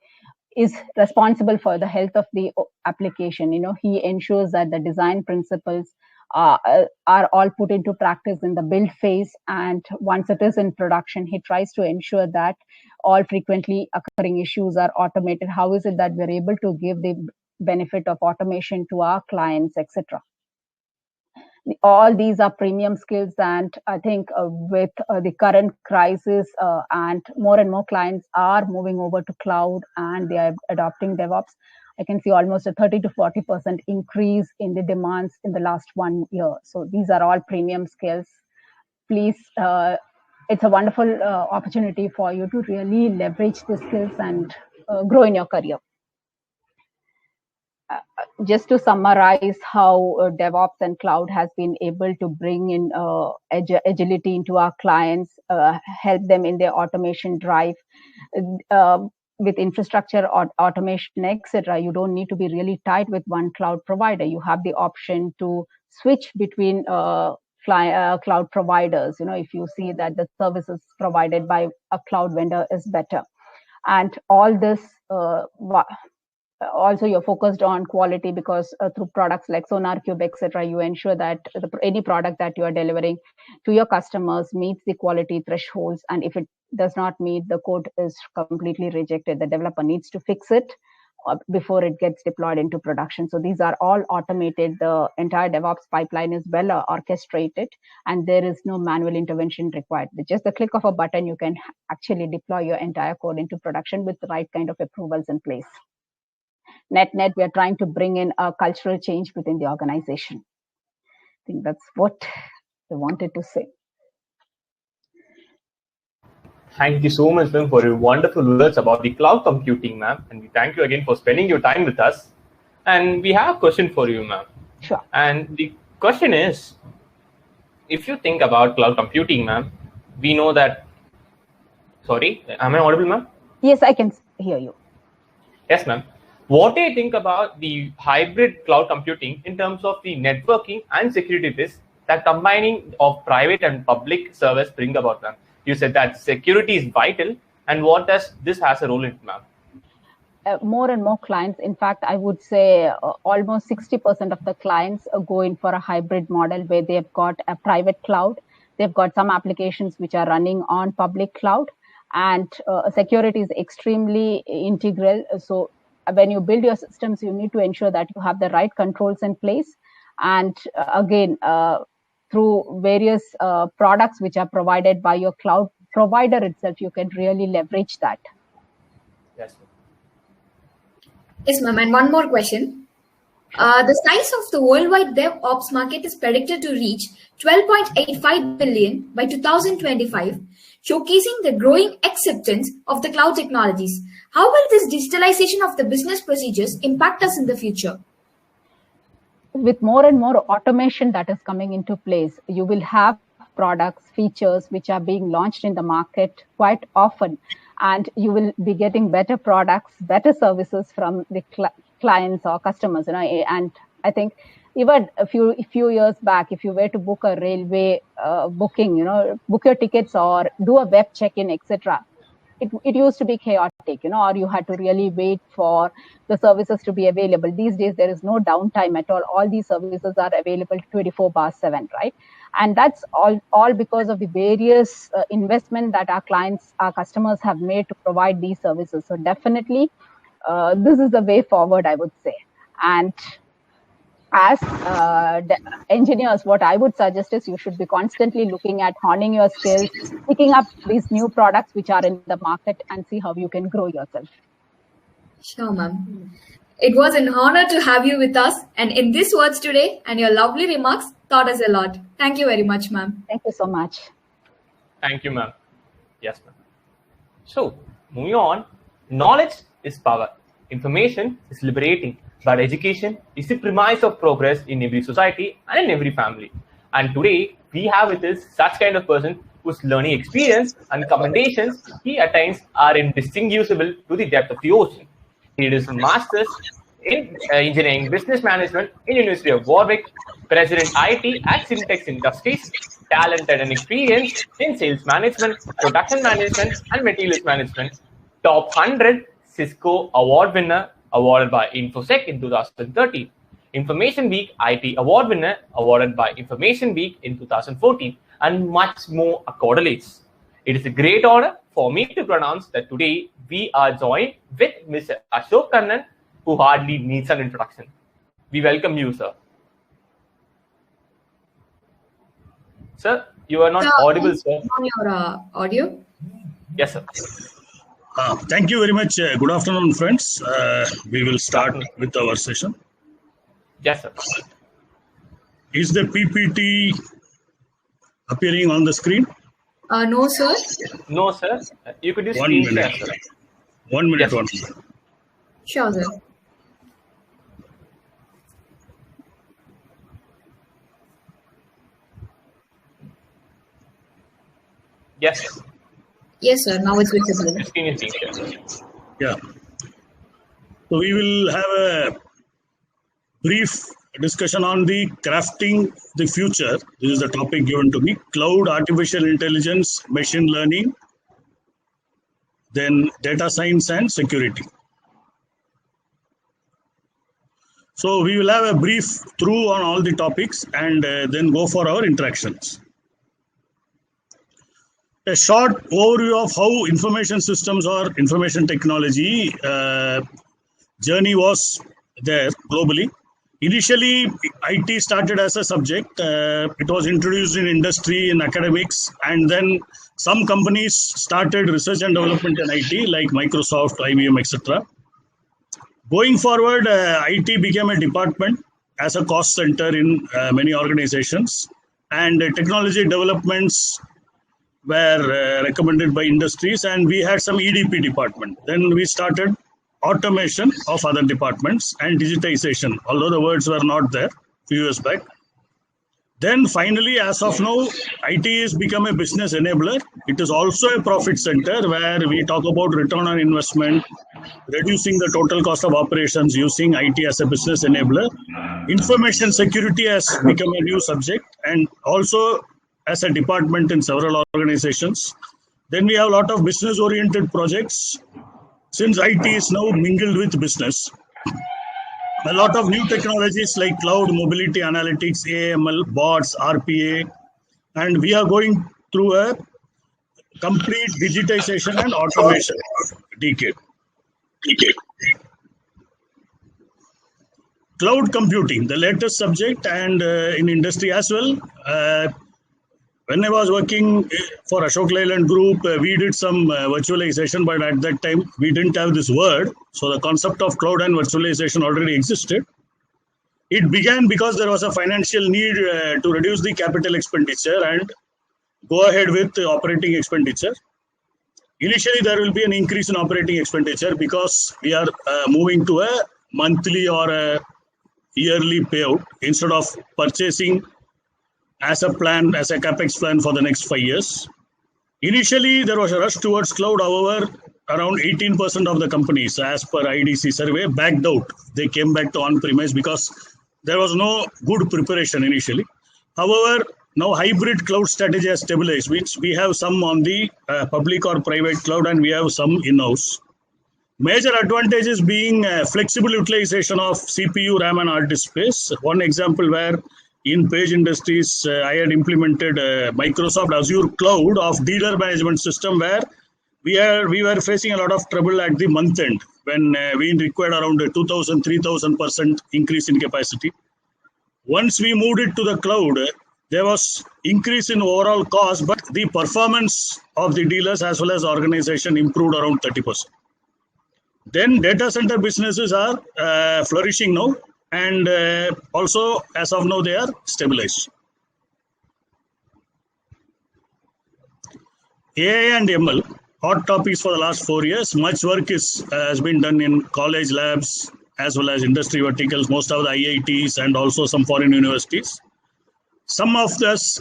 is responsible for the health of the application. He ensures that the design principles are all put into practice in the build phase, and once it is in production, he tries to ensure that all frequently occurring issues are automated. How is it that we're able to give the benefit of automation to our clients, etc.? All these are premium skills, and I think with the current crisis, and more clients are moving over to cloud and they are adopting DevOps, I can see almost a 30 to 40% increase in the demands in the last 1 year. So these are all premium skills. Please, it's a wonderful opportunity for you to really leverage the skills and grow in your career. Just to summarize how DevOps and cloud has been able to bring in agility into our clients, help them in their automation drive. With infrastructure or automation, etc., you don't need to be really tied with one cloud provider. You have the option to switch between cloud providers. If you see that the services provided by a cloud vendor is better, and all this. Also, you're focused on quality, because through products like SonarQube, etc., you ensure that any product that you are delivering to your customers meets the quality thresholds. And if it does not meet, the code is completely rejected. The developer needs to fix it before it gets deployed into production. So these are all automated. The entire DevOps pipeline is well orchestrated, and there is no manual intervention required. With just the click of a button, you can actually deploy your entire code into production with the right kind of approvals in place. Net, we are trying to bring in a cultural change within the organization. I think that's what I wanted to say. Thank you so much, ma'am, for your wonderful words about the cloud computing, ma'am. And we thank you again for spending your time with us. And we have a question for you, ma'am. Sure. And the question is, if you think about cloud computing, ma'am, we know that. Sorry, am I audible, ma'am? Yes, I can hear you. Yes, ma'am. What do you think about the hybrid cloud computing in terms of the networking and security risks that combining of private and public service bring about, ma'am? You said that security is vital, and what does this has a role in, ma'am? More and more clients, in fact, I would say almost 60% of the clients go in for a hybrid model, where they've got a private cloud, they've got some applications which are running on public cloud, and security is extremely integral. So when you build your systems, you need to ensure that you have the right controls in place. And again, through various products which are provided by your cloud provider itself, you can really leverage that. Yes, Yes, ma'am. And one more question. The size of the worldwide DevOps market is predicted to reach 12.85 billion by 2025, showcasing the growing acceptance of the cloud technologies. How will this digitalization of the business procedures impact us in the future? With more and more automation that is coming into place, you will have products, features which are being launched in the market quite often, and you will be getting better products, better services from the clients or customers. And I think even a few years back, if you were to book a railway booking, book your tickets or do a web check-in, etc., it used to be chaotic, or you had to really wait for the services to be available. These days, there is no downtime at all. All these services are available 24/7, right? And that's all because of the various investment that our customers have made to provide these services. So definitely, this is the way forward, I would say. And as engineers, what I would suggest is you should be constantly looking at honing your skills, picking up these new products which are in the market, and see how you can grow yourself. Sure, ma'am. It was an honor to have you with us, and in these words today, and your lovely remarks taught us a lot. Thank you very much, ma'am. Thank you so much. Thank you, ma'am. Yes, ma'am. So, moving on, knowledge is power. Information is liberating. But education is the premise of progress in every society and in every family. And today, we have with us such kind of person whose learning experience and commendations he attains are indistinguishable to the depth of the ocean. He did his master's in engineering business management in University of Warwick, president IT at Syntex Industries, talented and experienced in sales management, production management, and materials management, top 100 Cisco award winner, awarded by InfoSec in 2013. Information Week IT award winner, awarded by Information Week in 2014, and much more accolades. It is a great honor for me to pronounce that today we are joined with Mr. Ashok Kannan, who hardly needs an introduction. We welcome you, sir. Sir, you are not audible, sir. On your audio. Yes, sir. Thank you very much. Good afternoon, friends. We will start with our session. Yes, sir. Is the PPT appearing on the screen? No, sir. No, sir. You could use 1 screen minute. share, sir. 1 minute. Yes. 1 minute. Sure, sir. Yes, sir. Yes, sir. Now it's visible. The screen is being shared. Yeah. So we will have a brief discussion on the crafting the future. This is the topic given to me. Cloud, artificial intelligence, machine learning, then data science and security. So we will have a brief through on all the topics and then go for our interactions. A short overview of how information systems or information technology journey was there globally. Initially, IT started as a subject. It was introduced in industry, in academics, and then some companies started research and development in IT, like Microsoft, IBM, etc. Going forward, IT became a department as a cost center in many organizations, and technology developments were recommended by industries, and we had some EDP department. Then we started automation of other departments and digitization, although the words were not there a few years back. Then finally, as of now, IT has become a business enabler. It is also a profit center where we talk about return on investment, reducing the total cost of operations using IT as a business enabler. Information security has become a new subject and also as a department in several organizations. Then we have a lot of business-oriented projects. Since IT is now mingled with business, a lot of new technologies like cloud, mobility, analytics, AML, bots, RPA, and we are going through a complete digitization and automation decade. Cloud computing, the latest subject, and in industry as well. When I was working for Ashok Leyland Group, we did some virtualization, but at that time we didn't have this word. So the concept of cloud and virtualization already existed. It began because there was a financial need to reduce the capital expenditure and go ahead with the operating expenditure. Initially, there will be an increase in operating expenditure because we are moving to a monthly or a yearly payout instead of purchasing as a plan, as a capex plan for the next 5 years. Initially, there was a rush towards cloud. However, around 18% of the companies, as per IDC survey, backed out. They came back to on-premise because there was no good preparation initially. However, now hybrid cloud strategy has stabilized, which we have some on the public or private cloud and we have some in-house. Major advantages being flexible utilization of CPU, RAM and hard disk space. One example where in Page Industries, I had implemented Microsoft Azure Cloud of dealer management system where we were facing a lot of trouble at the month end when we required around 2,000, 3,000% increase in capacity. Once we moved it to the cloud, there was increase in overall cost, but the performance of the dealers as well as organization improved around 30%. Then data center businesses are flourishing now, and also as of now they are stabilized. AI and ML, hot topics for the last 4 years. Much work has been done in college labs as well as industry verticals, most of the IITs and also some foreign universities. Some of this,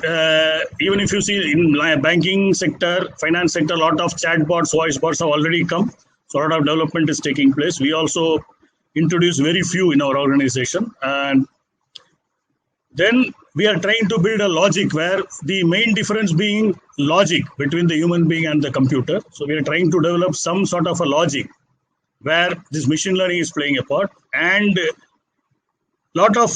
even if you see in banking sector, finance sector, a lot of chatbots, voice bots have already come. So a lot of development is taking place. We also introduced very few in our organization. And then we are trying to build a logic where the main difference being logic between the human being and the computer. So we are trying to develop some sort of a logic where this machine learning is playing a part. And lot of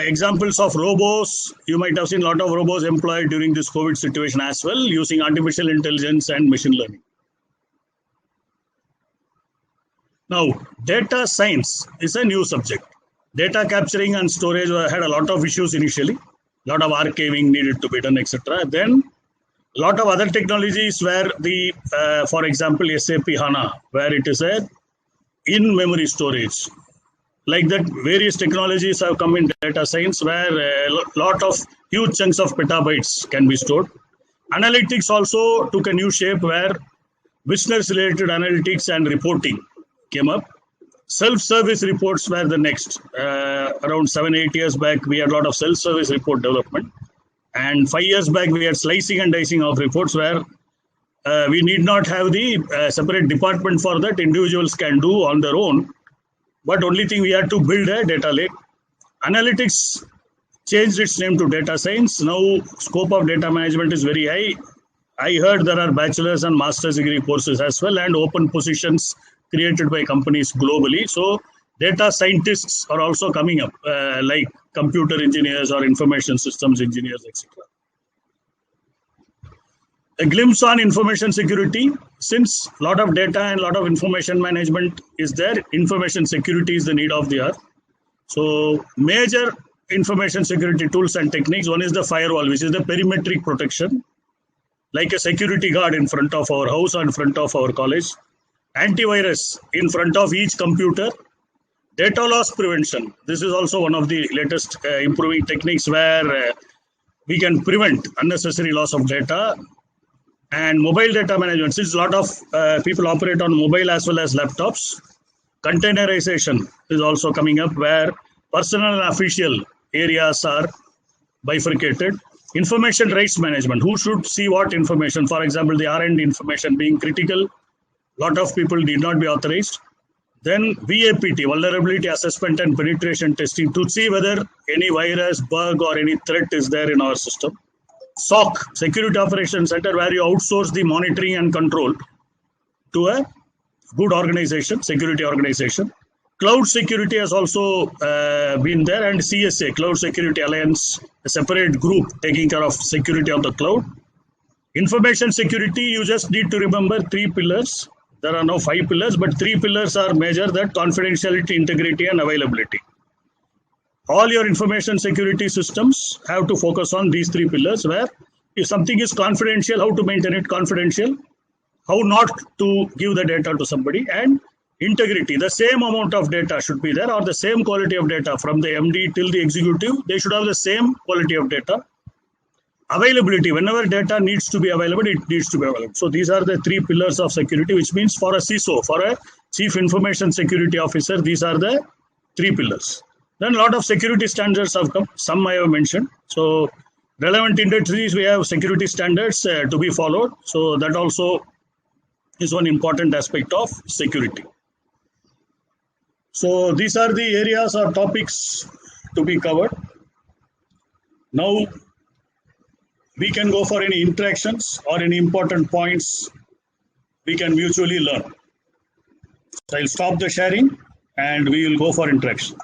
examples of robots. You might have seen a lot of robots employed during this COVID situation as well, using artificial intelligence and machine learning. Now, data science is a new subject. Data capturing and storage had a lot of issues initially. A lot of archiving needed to be done, etc. Then a lot of other technologies where the, for example, SAP HANA, where it is a in-memory storage. Like that, various technologies have come in data science where a lot of huge chunks of petabytes can be stored. Analytics also took a new shape where business-related analytics and reporting came up. Self-service reports were the next. Around 7-8 years back, we had a lot of self-service report development. And 5 years back, we had slicing and dicing of reports where we need not have the separate department for that. Individuals can do on their own. But only thing we had to build a data lake. Analytics changed its name to data science. Now scope of data management is very high. I heard there are bachelor's and master's degree courses as well and open positions created by companies globally. So data scientists are also coming up like computer engineers or information systems engineers, etc. A glimpse on information security. Since a lot of data and a lot of information management is there, information security is the need of the hour. So major information security tools and techniques. One is the firewall, which is the perimetric protection, like a security guard in front of our house or in front of our college. Antivirus in front of each computer. Data loss prevention. This is also one of the latest improving techniques where we can prevent unnecessary loss of data. And mobile data management, since a lot of people operate on mobile as well as laptops. Containerization is also coming up where personal and official areas are bifurcated. Information rights management, who should see what information? For example, the R&D information being critical. A lot of people did not be authorized. Then VAPT, vulnerability assessment and penetration testing to see whether any virus, bug or any threat is there in our system. SOC, Security Operations Center, where you outsource the monitoring and control to a good organization, security organization. Cloud security has also been there, and CSA, Cloud Security Alliance, a separate group taking care of security of the cloud. Information security, you just need to remember 3 pillars. There are now 5 pillars, but 3 pillars are major, that confidentiality, integrity, and availability. All your information security systems have to focus on these 3 pillars, where if something is confidential, how to maintain it confidential, how not to give the data to somebody, and integrity. The same amount of data should be there, or the same quality of data from the MD till the executive. They should have the same quality of data. Availability, whenever data needs to be available, it needs to be available. So these are the 3 pillars of security, which means for a CISO, for a Chief Information Security Officer, these are the 3 pillars. Then a lot of security standards have come. Some I have mentioned. So relevant industries, we have security standards to be followed. So that also is one important aspect of security. So these are the areas or topics to be covered. Now we can go for any interactions or any important points we can mutually learn. So I'll stop the sharing and we will go for interaction.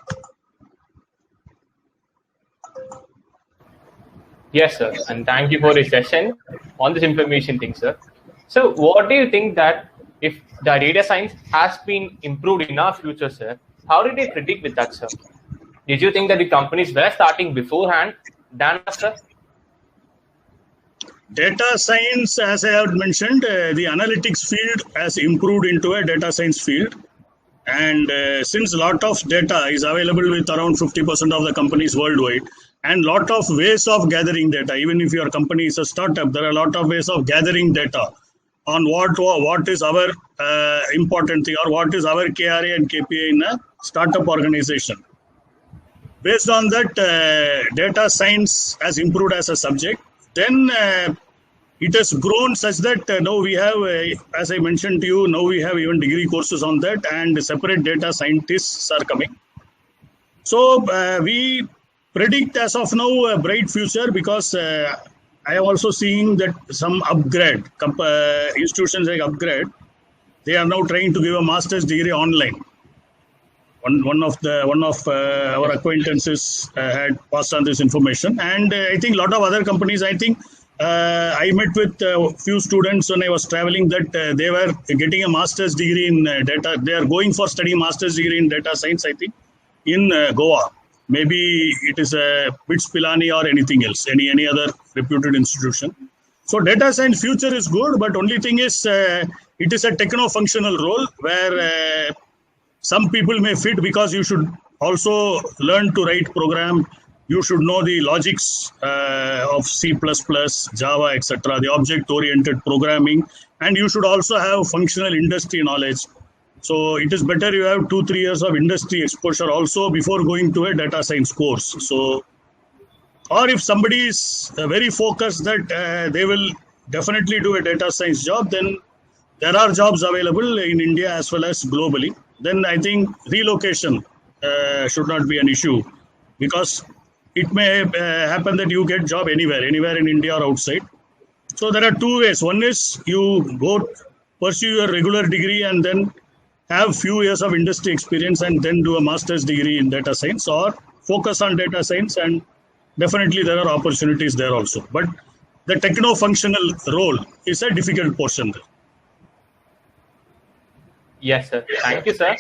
Yes, sir. And thank you for the session on this information thing, sir. So what do you think that if the data science has been improved in our future, sir, how did they predict with that, sir? Did you think that the companies were starting beforehand than after? Data science, as I have mentioned, the analytics field has improved into a data science field. And since a lot of data is available with around 50% of the companies worldwide, and lot of ways of gathering data, even if your company is a startup, there are a lot of ways of gathering data on what is our important thing, or what is our KRA and KPI in a startup organization. Based on that, data science has improved as a subject. Then it has grown such that now we have, as I mentioned to you, now we have even degree courses on that, and separate data scientists are coming. So we predict as of now a bright future, because I am also seeing that some upgrade, institutions like Upgrade, they are now trying to give a master's degree online. One of our acquaintances had passed on this information, and I think a lot of other companies. I think I met with a few students when I was traveling that they were getting a master's degree in data. They are going for studying master's degree in data science, I think, in Goa. Maybe it is a BITS Pilani or anything else, any other reputed institution. So data science future is good, but only thing is it is a techno-functional role where some people may fit, because you should also learn to write program. You should know the logics of C++, Java, etc., the object-oriented programming, and you should also have functional industry knowledge. So it is better you have 2-3 years of industry exposure also before going to a data science course. So, or if somebody is very focused that they will definitely do a data science job, then there are jobs available in India as well as globally. Then I think relocation should not be an issue, because it may happen that you get job anywhere in India or outside. So there are two ways. One is you go pursue your regular degree and then have few years of industry experience and then do a master's degree in data science, or focus on data science, and definitely there are opportunities there also. But the techno-functional role is a difficult portion there. Yes, sir. Thank you, sir.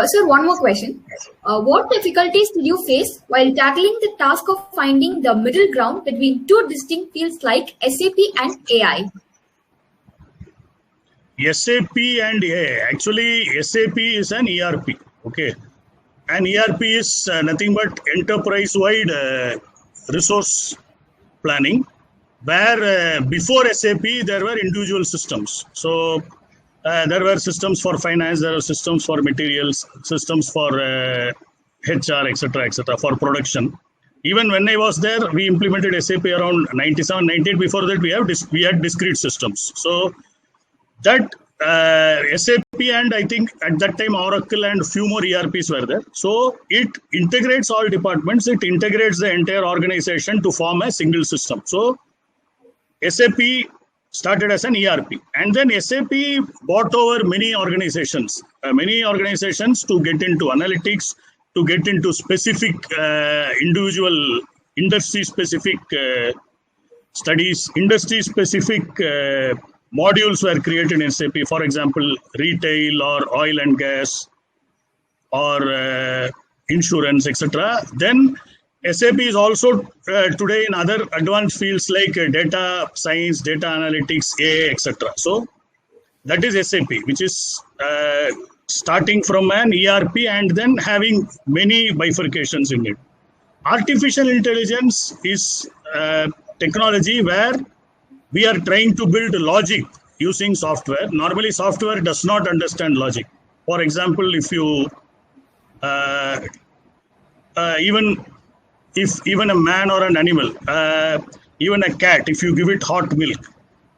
Sir, one more question. What difficulties did you face while tackling the task of finding the middle ground between two distinct fields like SAP and AI? SAP and AI. Actually, SAP is an ERP. Okay. And ERP is nothing but enterprise-wide resource planning, where before SAP, there were individual systems. So there were systems for finance, there were systems for materials, systems for HR, etc., for production. Even when I was there, we implemented SAP around 97, 98. Before that, we had discrete systems. So that SAP, and I think at that time Oracle and few more ERPs were there. So it integrates all departments. It integrates the entire organization to form a single system. So SAP started as an ERP, and then SAP bought over many organizations to get into analytics, to get into specific individual industry-specific studies, industry-specific modules were created in SAP. For example, retail or oil and gas or insurance, etc. Then SAP is also today in other advanced fields like data science, data analytics, AI, etc. So that is SAP, which is starting from an ERP and then having many bifurcations in it. Artificial intelligence is technology where we are trying to build logic using software. Normally, software does not understand logic. For example, if you even a man or an animal, even a cat, if you give it hot milk,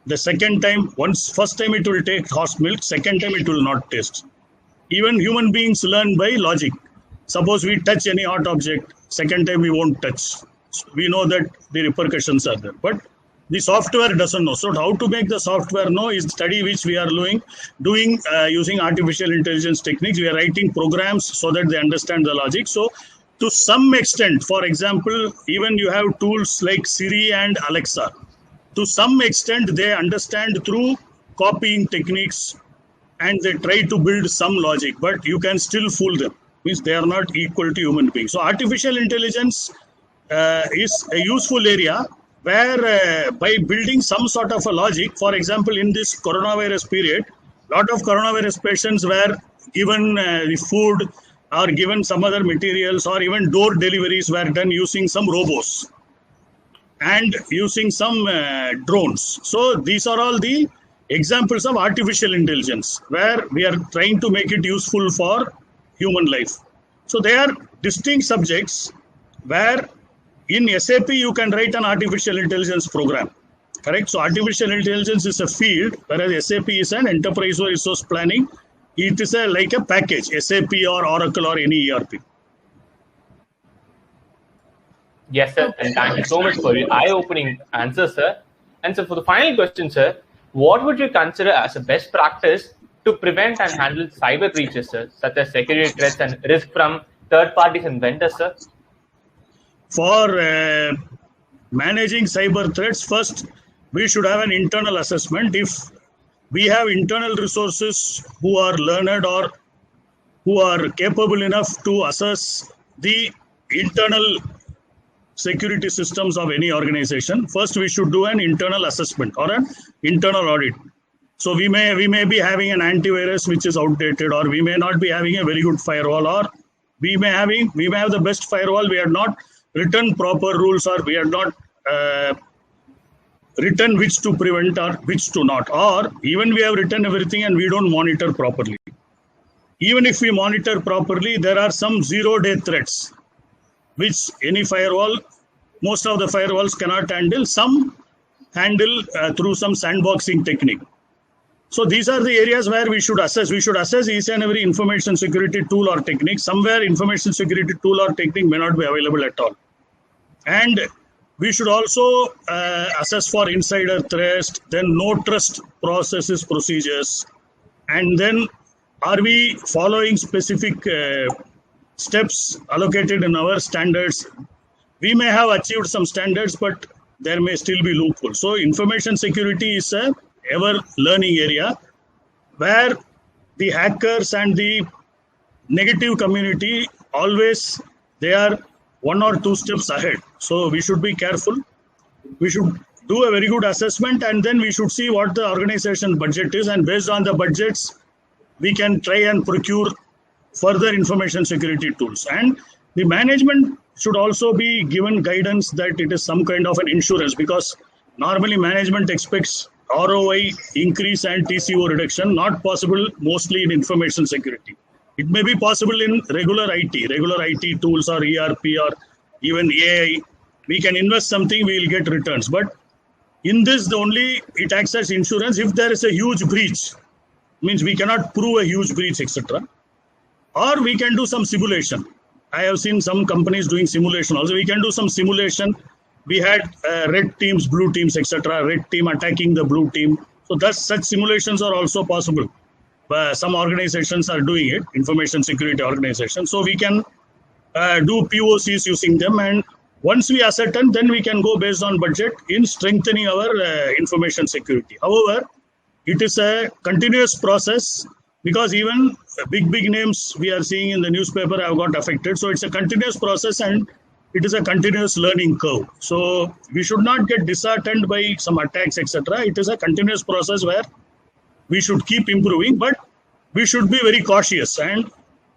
the second time, first time it will take hot milk, second time it will not taste. Even human beings learn by logic. Suppose we touch any hot object, second time we won't touch. We know that the repercussions are there, but the software doesn't know. So how to make the software know is the study which we are doing using artificial intelligence techniques. We are writing programs so that they understand the logic. So to some extent, for example, even you have tools like Siri and Alexa. To some extent, they understand through copying techniques and they try to build some logic, but you can still fool them. means they are not equal to human beings. So artificial intelligence is a useful area where by building some sort of a logic, for example, in this coronavirus period, a lot of coronavirus patients were given the food or given some other materials, or even door deliveries were done using some robots and using some drones. So these are all the examples of artificial intelligence where we are trying to make it useful for human life. So they are distinct subjects where in SAP you can write an artificial intelligence program, correct? So artificial intelligence is a field, whereas SAP is an enterprise resource planning. It is like a package, SAP or Oracle or any ERP. Yes, sir. And thank you so much for your eye-opening answer, sir. And so for the final question, sir, what would you consider as a best practice to prevent and handle cyber breaches, sir, such as security threats and risk from third parties and vendors, sir? For managing cyber threats, first, we should have an internal assessment. If we have internal resources who are learned or who are capable enough to assess the internal security systems of any organization, first we should do an internal assessment or an internal audit. So we may be having an antivirus which is outdated, or we may not be having a very good firewall, or we may have the best firewall. We have not written proper rules, or we have not written which to prevent or which to not, or even we have written everything and we don't monitor properly. Even if we monitor properly, there are some zero-day threats which any firewall, most of the firewalls cannot handle. Some handle through some sandboxing technique. So these are the areas where we should assess. We should assess each and every information security tool or technique. Somewhere information security tool or technique may not be available at all. And we should also assess for insider threats, then no trust processes, procedures, and then are we following specific steps allocated in our standards. We may have achieved some standards, but there may still be loopholes. So information security is a ever learning area where the hackers and the negative community always, they are 1 or 2 steps ahead. So we should be careful. We should do a very good assessment, and then we should see what the organization budget is, and based on the budgets we can try and procure further information security tools. And the management should also be given guidance that it is some kind of an insurance, because normally management expects ROI increase and TCO reduction, not possible mostly in information security. It may be possible in regular IT tools or ERP or even AI. We can invest something, we will get returns. But in this, it acts as insurance if there is a huge breach. Means we cannot prove a huge breach, etc. Or we can do some simulation. I have seen some companies doing simulation. Also, we can do some simulation. We had red teams, blue teams, etc. Red team attacking the blue team. So such simulations are also possible. Some organizations are doing it, information security organizations. So we can do POCs using them, and once we ascertain, then we can go based on budget in strengthening our information security. However, it is a continuous process, because even big names we are seeing in the newspaper have got affected. So it's a continuous process, and it is a continuous learning curve. So we should not get disheartened by some attacks, etc. It is a continuous process where we should keep improving, but we should be very cautious. And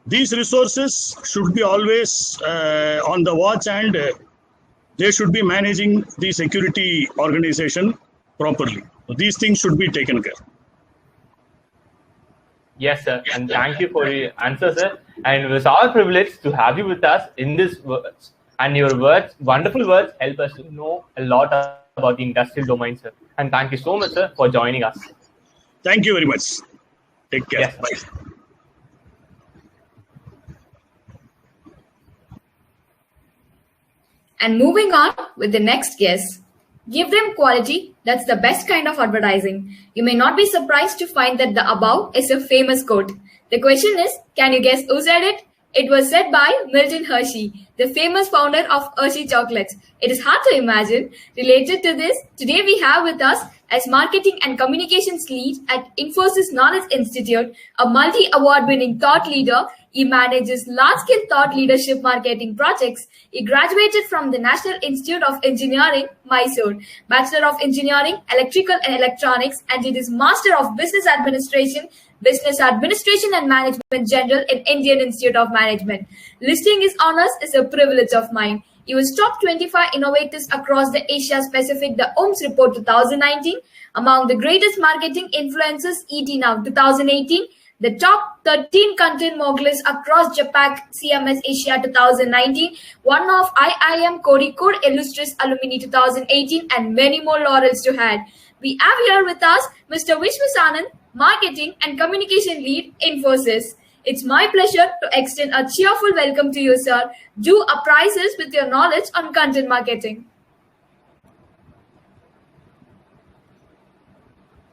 these resources should be always on the watch, and they should be managing the security organization properly. So these things should be taken care of. Yes, sir. And thank you for your answer, sir. And it was our privilege to have you with us in this words. And your words, wonderful words, help us to know a lot about the industrial domain, sir. And thank you so much, sir, for joining us. Thank you very much. Take care. Yes. Bye. And moving on with the next guest. Give them quality, that's the best kind of advertising. You may not be surprised to find that the above is a famous quote. The question is, can you guess who said it? It was said by Milton Hershey, the famous founder of Hershey Chocolates. It is hard to imagine. Related to this, today we have with us as Marketing and Communications Lead at Infosys Knowledge Institute, a multi-award winning thought leader. He manages large-scale thought leadership marketing projects. He graduated from the National Institute of Engineering, Mysore, Bachelor of Engineering, Electrical and Electronics, and did his Master of Business Administration and Management General in Indian Institute of Management. Listing his honors is a privilege of mine. He was top 25 innovators across the Asia Pacific, the OMS Report 2019, among the greatest marketing influencers, ET Now 2018, the top 13 content moguls across Japan CMS Asia 2019, one of IIM Kozhikode Illustris Alumni 2018, and many more laurels to add. We have here with us Mr. Vishwasanand, Marketing and Communication Lead, Infosys. It's my pleasure to extend a cheerful welcome to you, sir. Do apprise us with your knowledge on content marketing.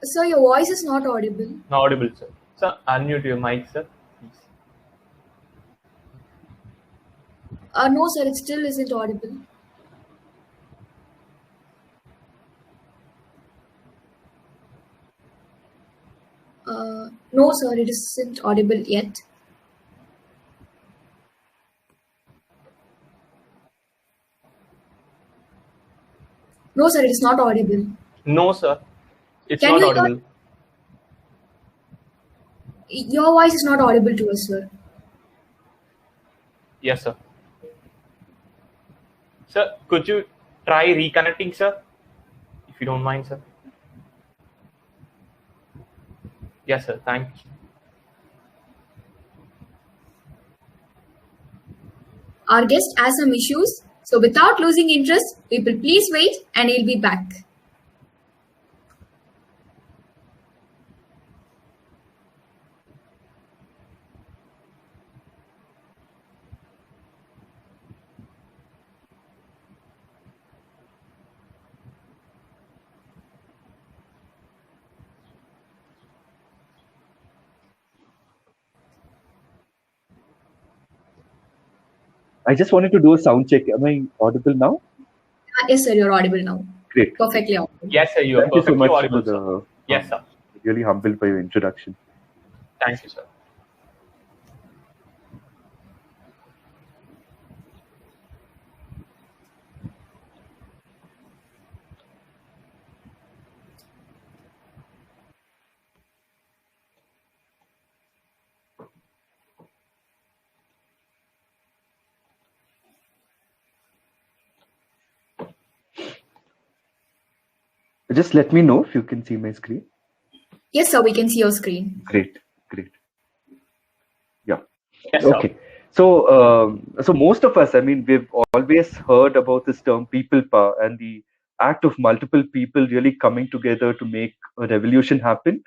Sir, your voice is not audible. Not audible, sir. Sir, unmute your mic, sir. Please. No, sir, it still isn't audible. No, sir, it isn't audible yet. No, sir, it is not audible. No, sir. It's Can not you audible. Your voice is not audible to us, sir. Yes, sir. Sir, could you try reconnecting, sir? If you don't mind, sir. Yes, sir. Thank you. Our guest has some issues, so without losing interest, people please wait and he'll be back. I just wanted to do a sound check. Am I audible now? Yes, sir, you're audible now. Great. Perfectly audible. Yes, sir. You are Thank you so perfectly much audible, for sir. the. Yes, sir. Really humbled by your introduction. Thank you, sir. Just let me know if you can see my screen. Yes, sir, we can see your screen. Great. Yeah. Yes, sir. Okay. So most of us, I mean, we've always heard about this term people power and the act of multiple people really coming together to make a revolution happen.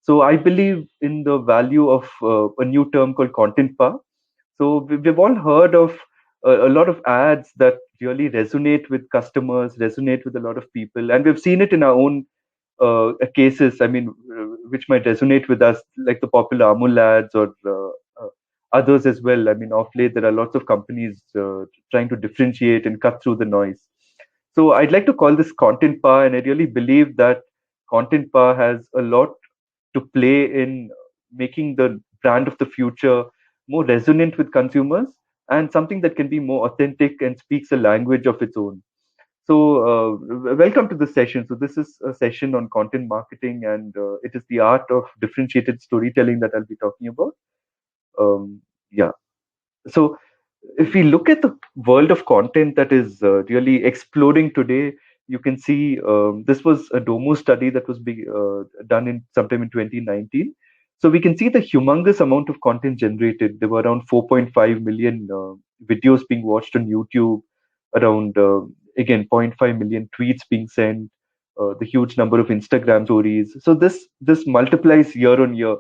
So I believe in the value of a new term called content power. So we've all heard of a lot of ads that really resonate with customers, resonate with a lot of people, and we've seen it in our own cases. I mean, which might resonate with us, like the popular Amul ads or others as well. I mean, of late there are lots of companies trying to differentiate and cut through the noise. So I'd like to call this content power, and I really believe that content power has a lot to play in making the brand of the future more resonant with consumers and something that can be more authentic and speaks a language of its own. So welcome to this session. So this is a session on content marketing, and it is the art of differentiated storytelling that I'll be talking about. Yeah. So if we look at the world of content that is really exploding today, you can see this was a Domo study that was done sometime in 2019. So we can see the humongous amount of content generated. There were around 4.5 million videos being watched on YouTube, around, again, 0.5 million tweets being sent, the huge number of Instagram stories. So this multiplies year on year.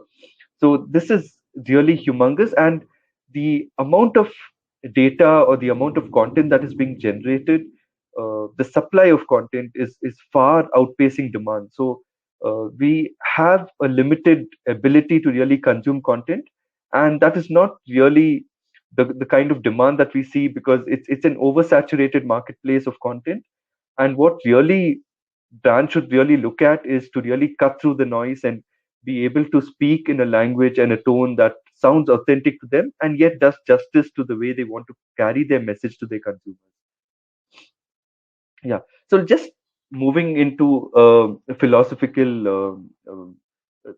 So this is really humongous. And the amount of data or the amount of content that is being generated, the supply of content is far outpacing demand. So we have a limited ability to really consume content, and that is not really the kind of demand that we see, because it's an oversaturated marketplace of content. And what really brands should really look at is to really cut through the noise and be able to speak in a language and a tone that sounds authentic to them and yet does justice to the way they want to carry their message to their consumers. Yeah. So just moving into a philosophical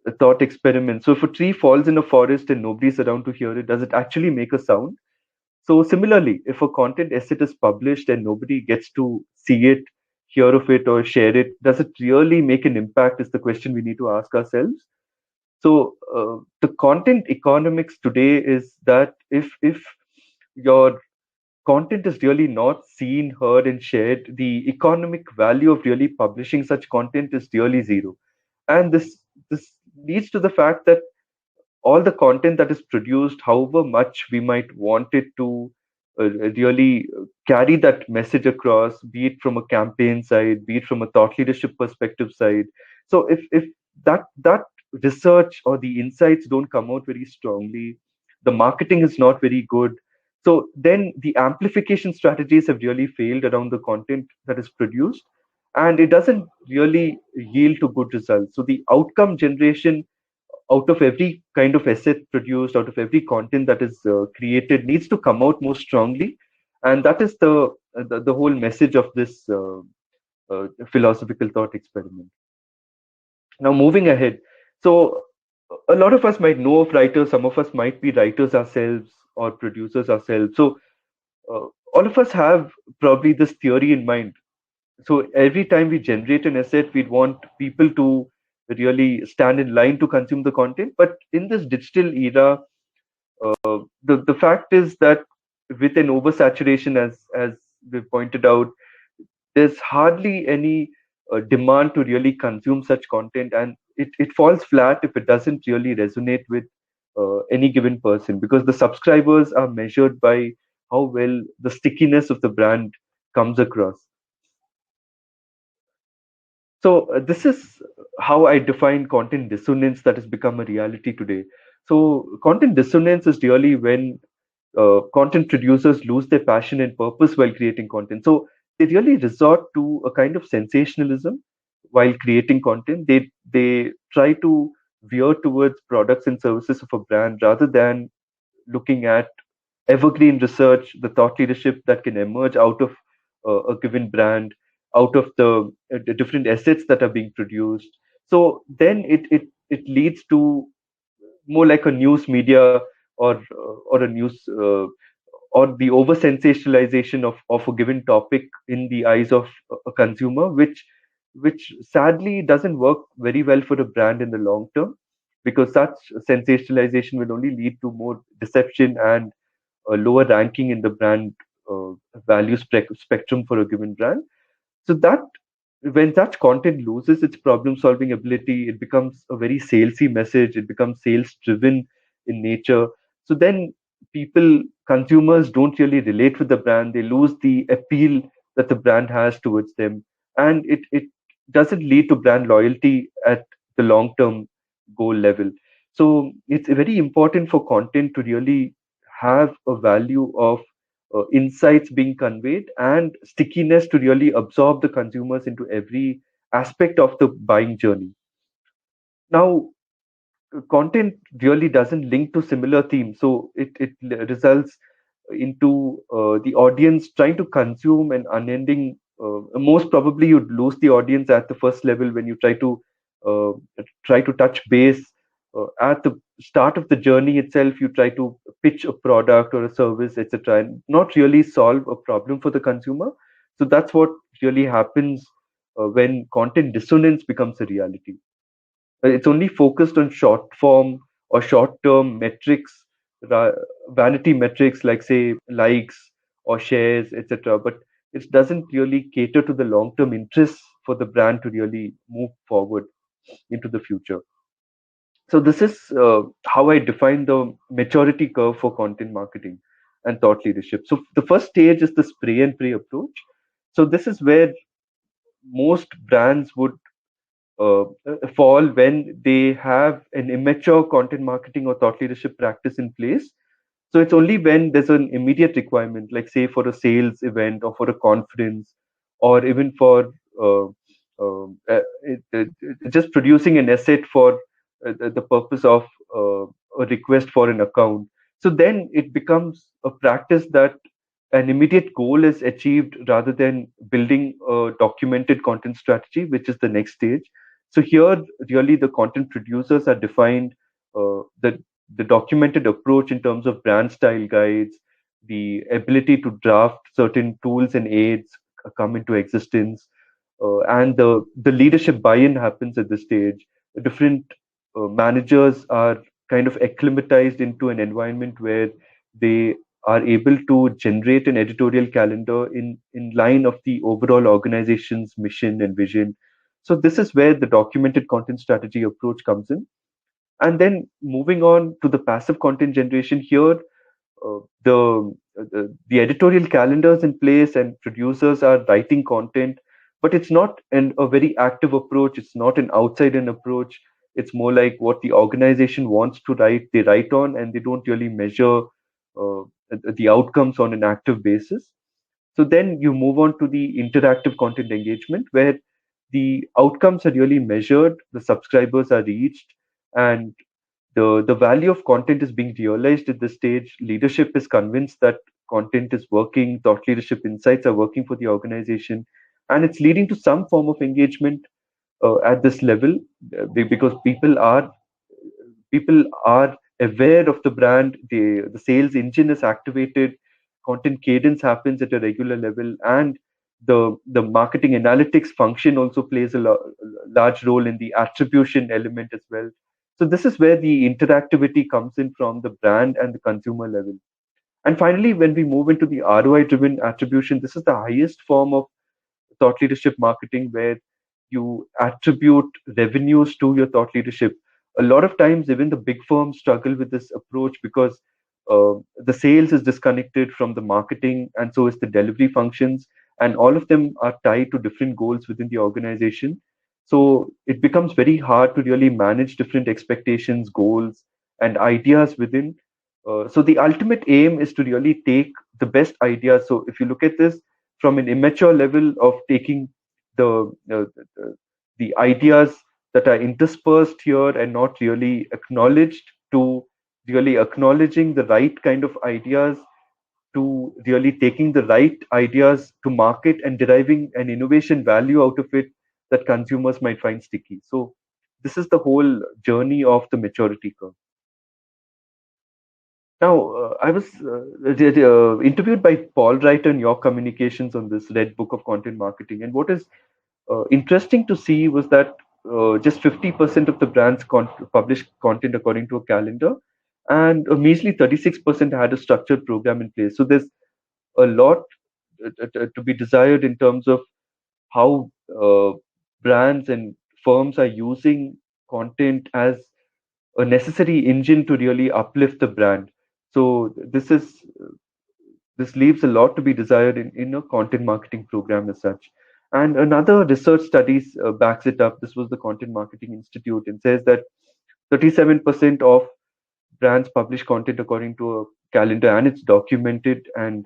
a thought experiment. So if a tree falls in a forest and nobody's around to hear it, does it actually make a sound? So similarly, if a content asset is published and nobody gets to see it, hear of it, or share it, does it really make an impact is the question we need to ask ourselves. So the content economics today is that if your content is really not seen, heard, and shared, the economic value of really publishing such content is really zero. And this leads to the fact that all the content that is produced, however much we might want it to really carry that message across, be it from a campaign side, be it from a thought leadership perspective side. So if that research or the insights don't come out very strongly, the marketing is not very good. So then the amplification strategies have really failed around the content that is produced, and it doesn't really yield to good results. So the outcome generation out of every kind of asset produced, out of every content that is created, needs to come out more strongly, and that is the whole message of this philosophical thought experiment. Now, moving ahead, so a lot of us might know of writers, some of us might be writers ourselves or producers ourselves. So all of us have probably this theory in mind. So every time we generate an asset, we'd want people to really stand in line to consume the content. But in this digital era, the fact is that with an oversaturation, as we've pointed out, there's hardly any demand to really consume such content, and it falls flat if it doesn't really resonate with any given person, because the subscribers are measured by how well the stickiness of the brand comes across. So this is how I define content dissonance that has become a reality today. So content dissonance is really when content producers lose their passion and purpose while creating content. So they really resort to a kind of sensationalism while creating content. They try to veer towards products and services of a brand rather than looking at evergreen research, the thought leadership that can emerge out of a given brand, out of the different assets that are being produced. So then it leads to more like a news media or a news or the over sensationalization of a given topic in the eyes of a consumer, which sadly doesn't work very well for a brand in the long term, because such sensationalization will only lead to more deception and a lower ranking in the brand value spectrum for a given brand. So that when such content loses its problem solving ability, it becomes a very salesy message, it becomes sales driven in nature. So then consumers don't really relate with the brand, they lose the appeal that the brand has towards them, and it doesn't lead to brand loyalty at the long term goal level. So it's very important for content to really have a value of insights being conveyed and stickiness to really absorb the consumers into every aspect of the buying journey. Now, content really doesn't link to similar themes, so it results into the audience trying to consume an unending. Most probably, you'd lose the audience at the first level when you try to touch base. At the start of the journey itself, you try to pitch a product or a service, etc., and not really solve a problem for the consumer. So that's what really happens when content dissonance becomes a reality. It's only focused on short form or short term metrics, vanity metrics like, say, likes or shares, etc., but it doesn't really cater to the long term interests for the brand to really move forward into the future. So this is how I define the maturity curve for content marketing and thought leadership. So the first stage is the spray and pray approach. So this is where most brands would fall when they have an immature content marketing or thought leadership practice in place. So it's only when there's an immediate requirement, like say for a sales event or for a conference, or even for just producing an asset for the purpose of a request for an account. So then it becomes a practice that an immediate goal is achieved rather than building a documented content strategy, which is the next stage. So here, really, the content producers are defined the documented approach in terms of brand style guides, the ability to draft certain tools and aids come into existence, and the leadership buy-in happens at this stage. Different managers are kind of acclimatized into an environment where they are able to generate an editorial calendar in line of the overall organization's mission and vision. So this is where the documented content strategy approach comes in. And then moving on to the passive content generation here, the editorial calendars in place and producers are writing content, but it's not a very active approach. It's not an outside-in approach. It's more like what the organization wants to write, they write on, and they don't really measure the outcomes on an active basis. So then you move on to the interactive content engagement, where the outcomes are really measured, the subscribers are reached, and the value of content is being realized at this stage. Leadership is convinced that content is working, thought leadership insights are working for the organization, and it's leading to some form of engagement at this level because people are aware of the brand. The sales engine is activated, content cadence happens at a regular level, and the marketing analytics function also plays a large role in the attribution element as well. So this is where the interactivity comes in from the brand and the consumer level. And finally, when we move into the ROI driven attribution, this is the highest form of thought leadership marketing, where you attribute revenues to your thought leadership. A lot of times, even the big firms struggle with this approach because the sales is disconnected from the marketing, and so is the delivery functions, and all of them are tied to different goals within the organization. So it becomes very hard to really manage different expectations, goals, and ideas within. So the ultimate aim is to really take the best ideas. So if you look at this from an immature level of taking the the ideas that are interspersed here and not really acknowledged, to really acknowledging the right kind of ideas, to really taking the right ideas to market and deriving an innovation value out of it that consumers might find sticky. So this is the whole journey of the maturity curve. Now, I was interviewed by Paul Reiter in Your Communications on this Red Book of Content Marketing. And what is interesting to see was that just 50% of the brands publish content according to a calendar, and a measly 36% had a structured program in place. So there's a lot to be desired in terms of how brands and firms are using content as a necessary engine to really uplift the brand. So this leaves a lot to be desired in a content marketing program as such. And another research studies backs it up. This was the Content Marketing Institute, and says that 37% of brands publish content according to a calendar and it's documented, and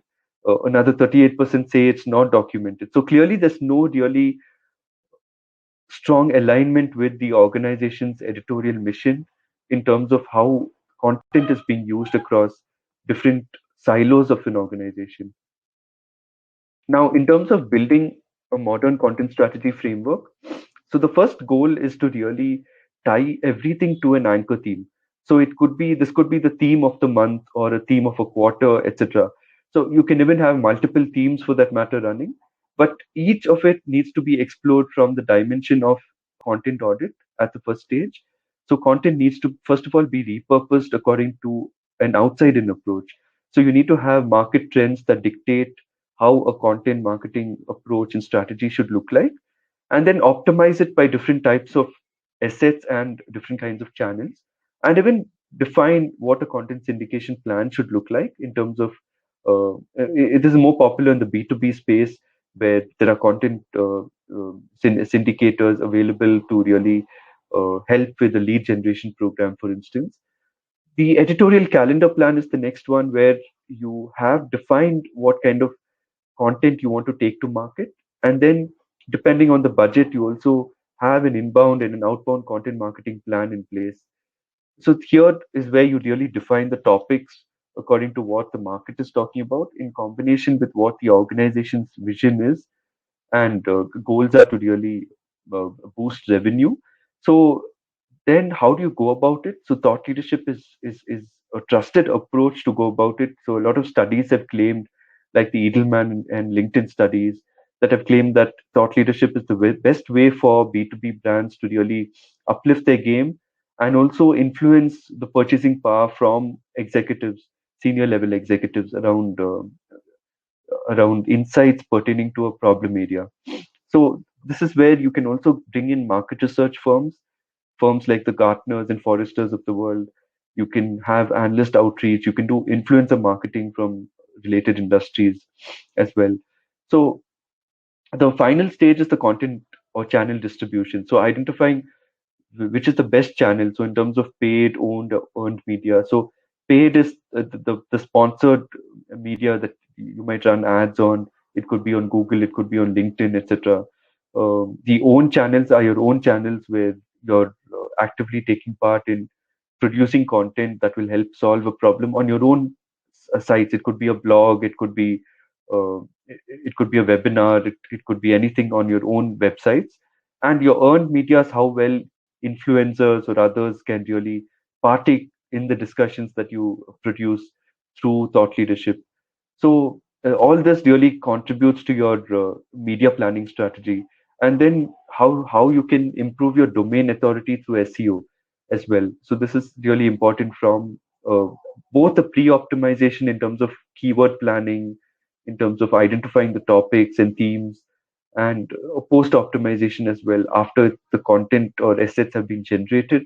another 38% say it's not documented. So clearly there's no really strong alignment with the organization's editorial mission in terms of how content is being used across different silos of an organization. Now, in terms of building a modern content strategy framework, so the first goal is to really tie everything to an anchor theme. So this could be the theme of the month or a theme of a quarter, etc. So you can even have multiple themes for that matter running, but each of it needs to be explored from the dimension of content audit at the first stage. So content needs to, first of all, be repurposed according to an outside-in approach. So you need to have market trends that dictate how a content marketing approach and strategy should look like, and then optimize it by different types of assets and different kinds of channels, and even define what a content syndication plan should look like in terms of it is more popular in the B2B space, where there are content syndicators available to really help with the lead generation program, for instance. The editorial calendar plan is the next one, where you have defined what kind of content you want to take to market. And then, depending on the budget, you also have an inbound and an outbound content marketing plan in place. So here is where you really define the topics according to what the market is talking about, in combination with what the organization's vision is, and goals are to really boost revenue. So then how do you go about it? So thought leadership is a trusted approach to go about it. So a lot of studies have claimed, like the Edelman and LinkedIn studies, that have claimed that thought leadership is the best way for B2B brands to really uplift their game and also influence the purchasing power from executives, senior level executives, around insights pertaining to a problem area. So this is where you can also bring in market research firms like the Gartners and Forresters of the world. You can have analyst outreach. You can do influencer marketing from related industries as well. So the final stage is the content or channel distribution. So identifying which is the best channel. So in terms of paid, owned, or earned media. So paid is the sponsored media that you might run ads on. It could be on Google, it could be on LinkedIn, etc. The owned channels are your own channels where you're actively taking part in producing content that will help solve a problem on your own sites. It could be a blog, it could be a webinar, it could be anything on your own websites. And your earned media is how well influencers or others can really partake in the discussions that you produce through thought leadership. So all this really contributes to your media planning strategy. And then how you can improve your domain authority through SEO as well. So this is really important from both the pre-optimization in terms of keyword planning, in terms of identifying the topics and themes, and post-optimization as well after the content or assets have been generated,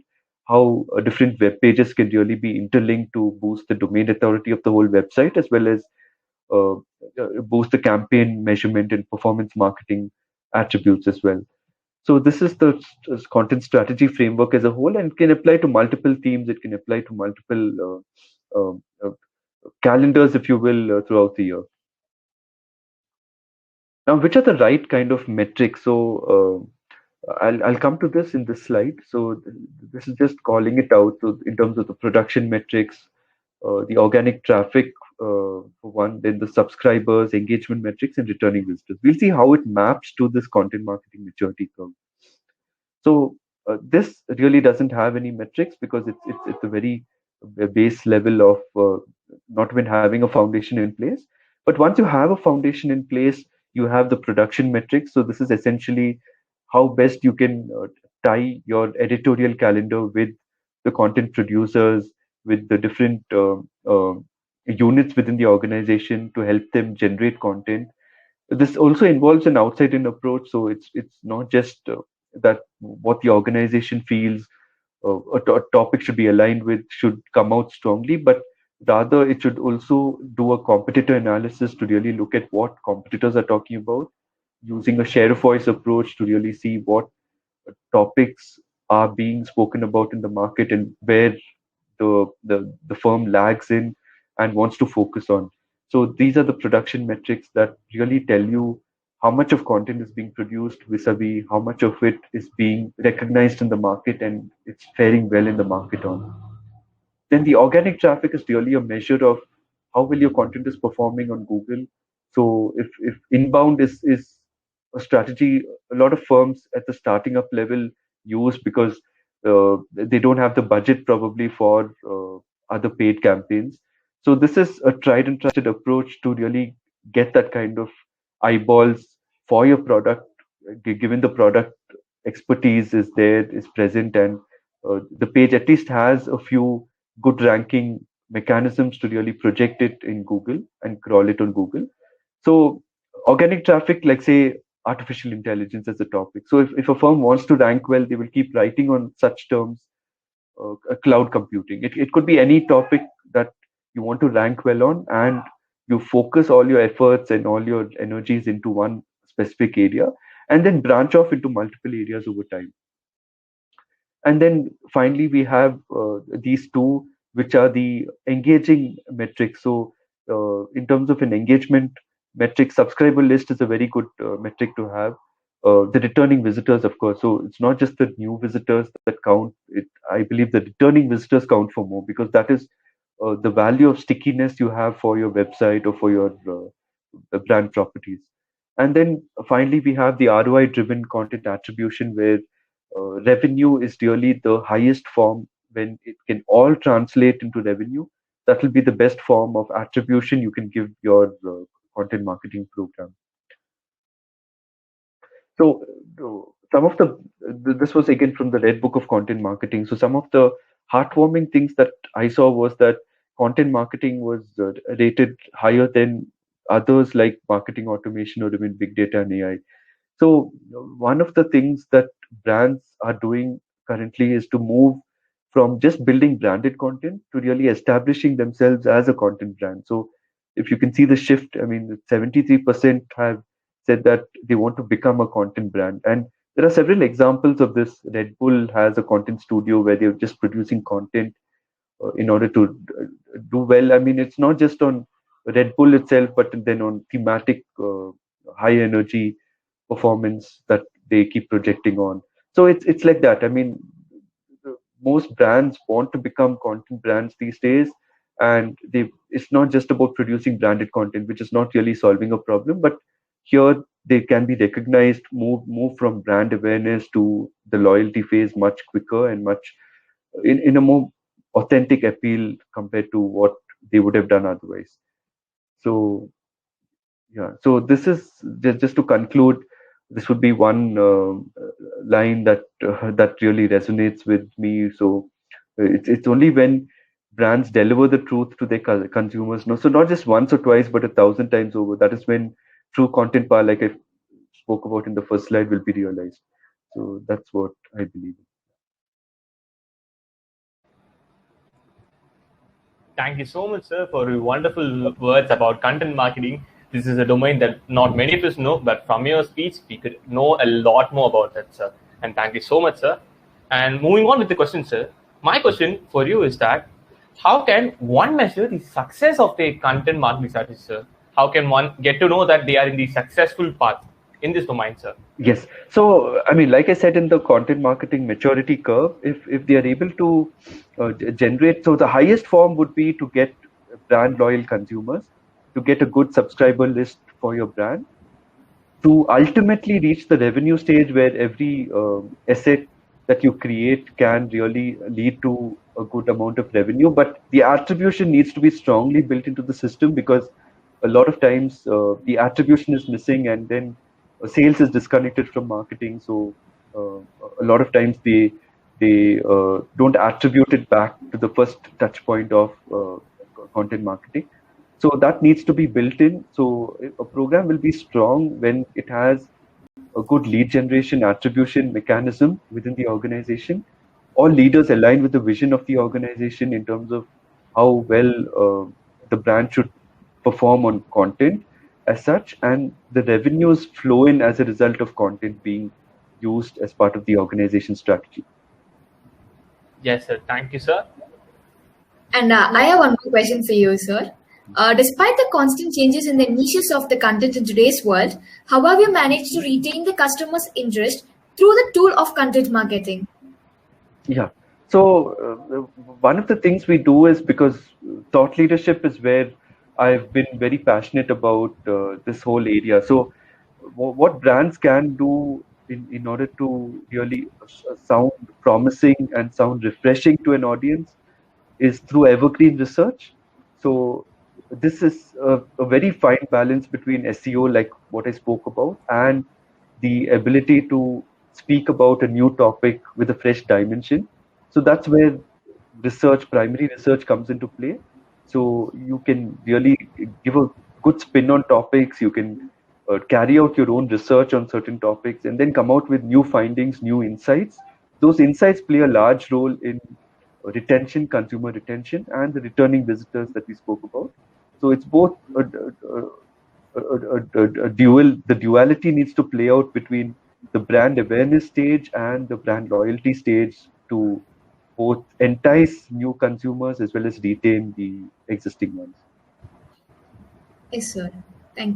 how different web pages can really be interlinked to boost the domain authority of the whole website, as well as boost the campaign measurement and performance marketing attributes as well. So this is the content strategy framework as a whole, and it can apply to multiple themes. It can apply to multiple calendars, if you will, throughout the year. Now, which are the right kind of metrics? So I'll come to this in this slide. So this is just calling it out. So in terms of the production metrics, the organic traffic for one, then the subscribers, engagement metrics, and returning visitors. We'll see how it maps to this content marketing maturity curve. So this really doesn't have any metrics because it's a very base level of not even having a foundation in place. But once you have a foundation in place, you have the production metrics. So this is essentially how best you can tie your editorial calendar with the content producers, with the different units within the organization to help them generate content. This also involves an outside-in approach. So it's not just that what the organization feels a topic should be aligned with should come out strongly, but rather it should also do a competitor analysis to really look at what competitors are talking about, using a share of voice approach to really see what topics are being spoken about in the market and where the firm lags in and wants to focus on. So these are the production metrics that really tell you how much of content is being produced vis-a-vis how much of it is being recognized in the market and it's faring well in the market on. Then the organic traffic is really a measure of how well your content is performing on Google. So if inbound is a strategy a lot of firms at the starting up level use because they don't have the budget probably for other paid campaigns. So this is a tried and trusted approach to really get that kind of eyeballs for your product, given the product expertise is there, is present, and the page at least has a few good ranking mechanisms to really project it in Google and crawl it on Google. So organic traffic, like say artificial intelligence as a topic. So if a firm wants to rank well, they will keep writing on such terms, cloud computing. It could be any topic that you want to rank well on, and you focus all your efforts and all your energies into one specific area, and then branch off into multiple areas over time. And then finally, we have these two, which are the engaging metrics. So in terms of an engagement metric, subscriber list is a very good metric to have. The returning visitors, of course. So it's not just the new visitors that count. I believe the returning visitors count for more, because that is the value of stickiness you have for your website or for your brand properties. And then finally, we have the ROI driven content attribution, where revenue is really the highest form. When it can all translate into revenue, that will be the best form of attribution you can give your content marketing program. So some of this was again from the Red Book of Content Marketing. So some of the heartwarming things that I saw was that content marketing was rated higher than others like marketing automation or even big data and AI. So one of the things that brands are doing currently is to move from just building branded content to really establishing themselves as a content brand. So if you can see the shift, I mean, 73% have said that they want to become a content brand. And there are several examples of this. Red Bull has a content studio where they're just producing content in order to do well. I mean, it's not just on Red Bull itself, but then on thematic high energy performance that they keep projecting on. So it's like that. I mean, most brands want to become content brands these days, and it's not just about producing branded content, which is not really solving a problem, but here they can be recognized, move from brand awareness to the loyalty phase much quicker and much in a more authentic appeal compared to what they would have done otherwise. So yeah, so this is just to conclude, this would be one line that really resonates with me. So it's only when brands deliver the truth to their consumers, so not just once or twice, but 1,000 times over, that is when true content power, like I spoke about in the first slide, will be realized. So that's what I believe. Thank you so much, sir, for your wonderful words about content marketing. This is a domain that not many of us know, but from your speech, we could know a lot more about that, sir. And thank you so much, sir. And moving on with the question, sir, my question for you is that how can one measure the success of their content marketing strategy, sir? How can one get to know that they are in the successful path in this domain, sir? Yes. So, I mean, like I said in the content marketing maturity curve, if they are able to generate, so the highest form would be to get brand loyal consumers, to get a good subscriber list for your brand, to ultimately reach the revenue stage where every asset that you create can really lead to a good amount of revenue. But the attribution needs to be strongly built into the system, because a lot of times the attribution is missing, and then sales is disconnected from marketing. So a lot of times they don't attribute it back to the first touch point of content marketing. So that needs to be built in. So a program will be strong when it has a good lead generation attribution mechanism within the organization. All leaders align with the vision of the organization in terms of how well the brand should perform on content as such, and the revenues flow in as a result of content being used as part of the organization strategy. Yes, sir. Thank you, sir. And I have one more question for you, sir. Despite the constant changes in the niches of the content in today's world, how have you managed to retain the customer's interest through the tool of content marketing? Yeah. So one of the things we do is, because thought leadership is where I've been very passionate about this whole area. So what brands can do in order to really sound promising and sound refreshing to an audience is through evergreen research. So this is a very fine balance between SEO, like what I spoke about, and the ability to speak about a new topic with a fresh dimension. So that's where research, primary research, comes into play. So you can really give a good spin on topics. You can carry out your own research on certain topics and then come out with new findings, new insights. Those insights play a large role in retention, consumer retention, and the returning visitors that we spoke about. So it's both a dual. The duality needs to play out between the brand awareness stage and the brand loyalty stage to both entice new consumers as well as retain the existing ones. Yes, sir.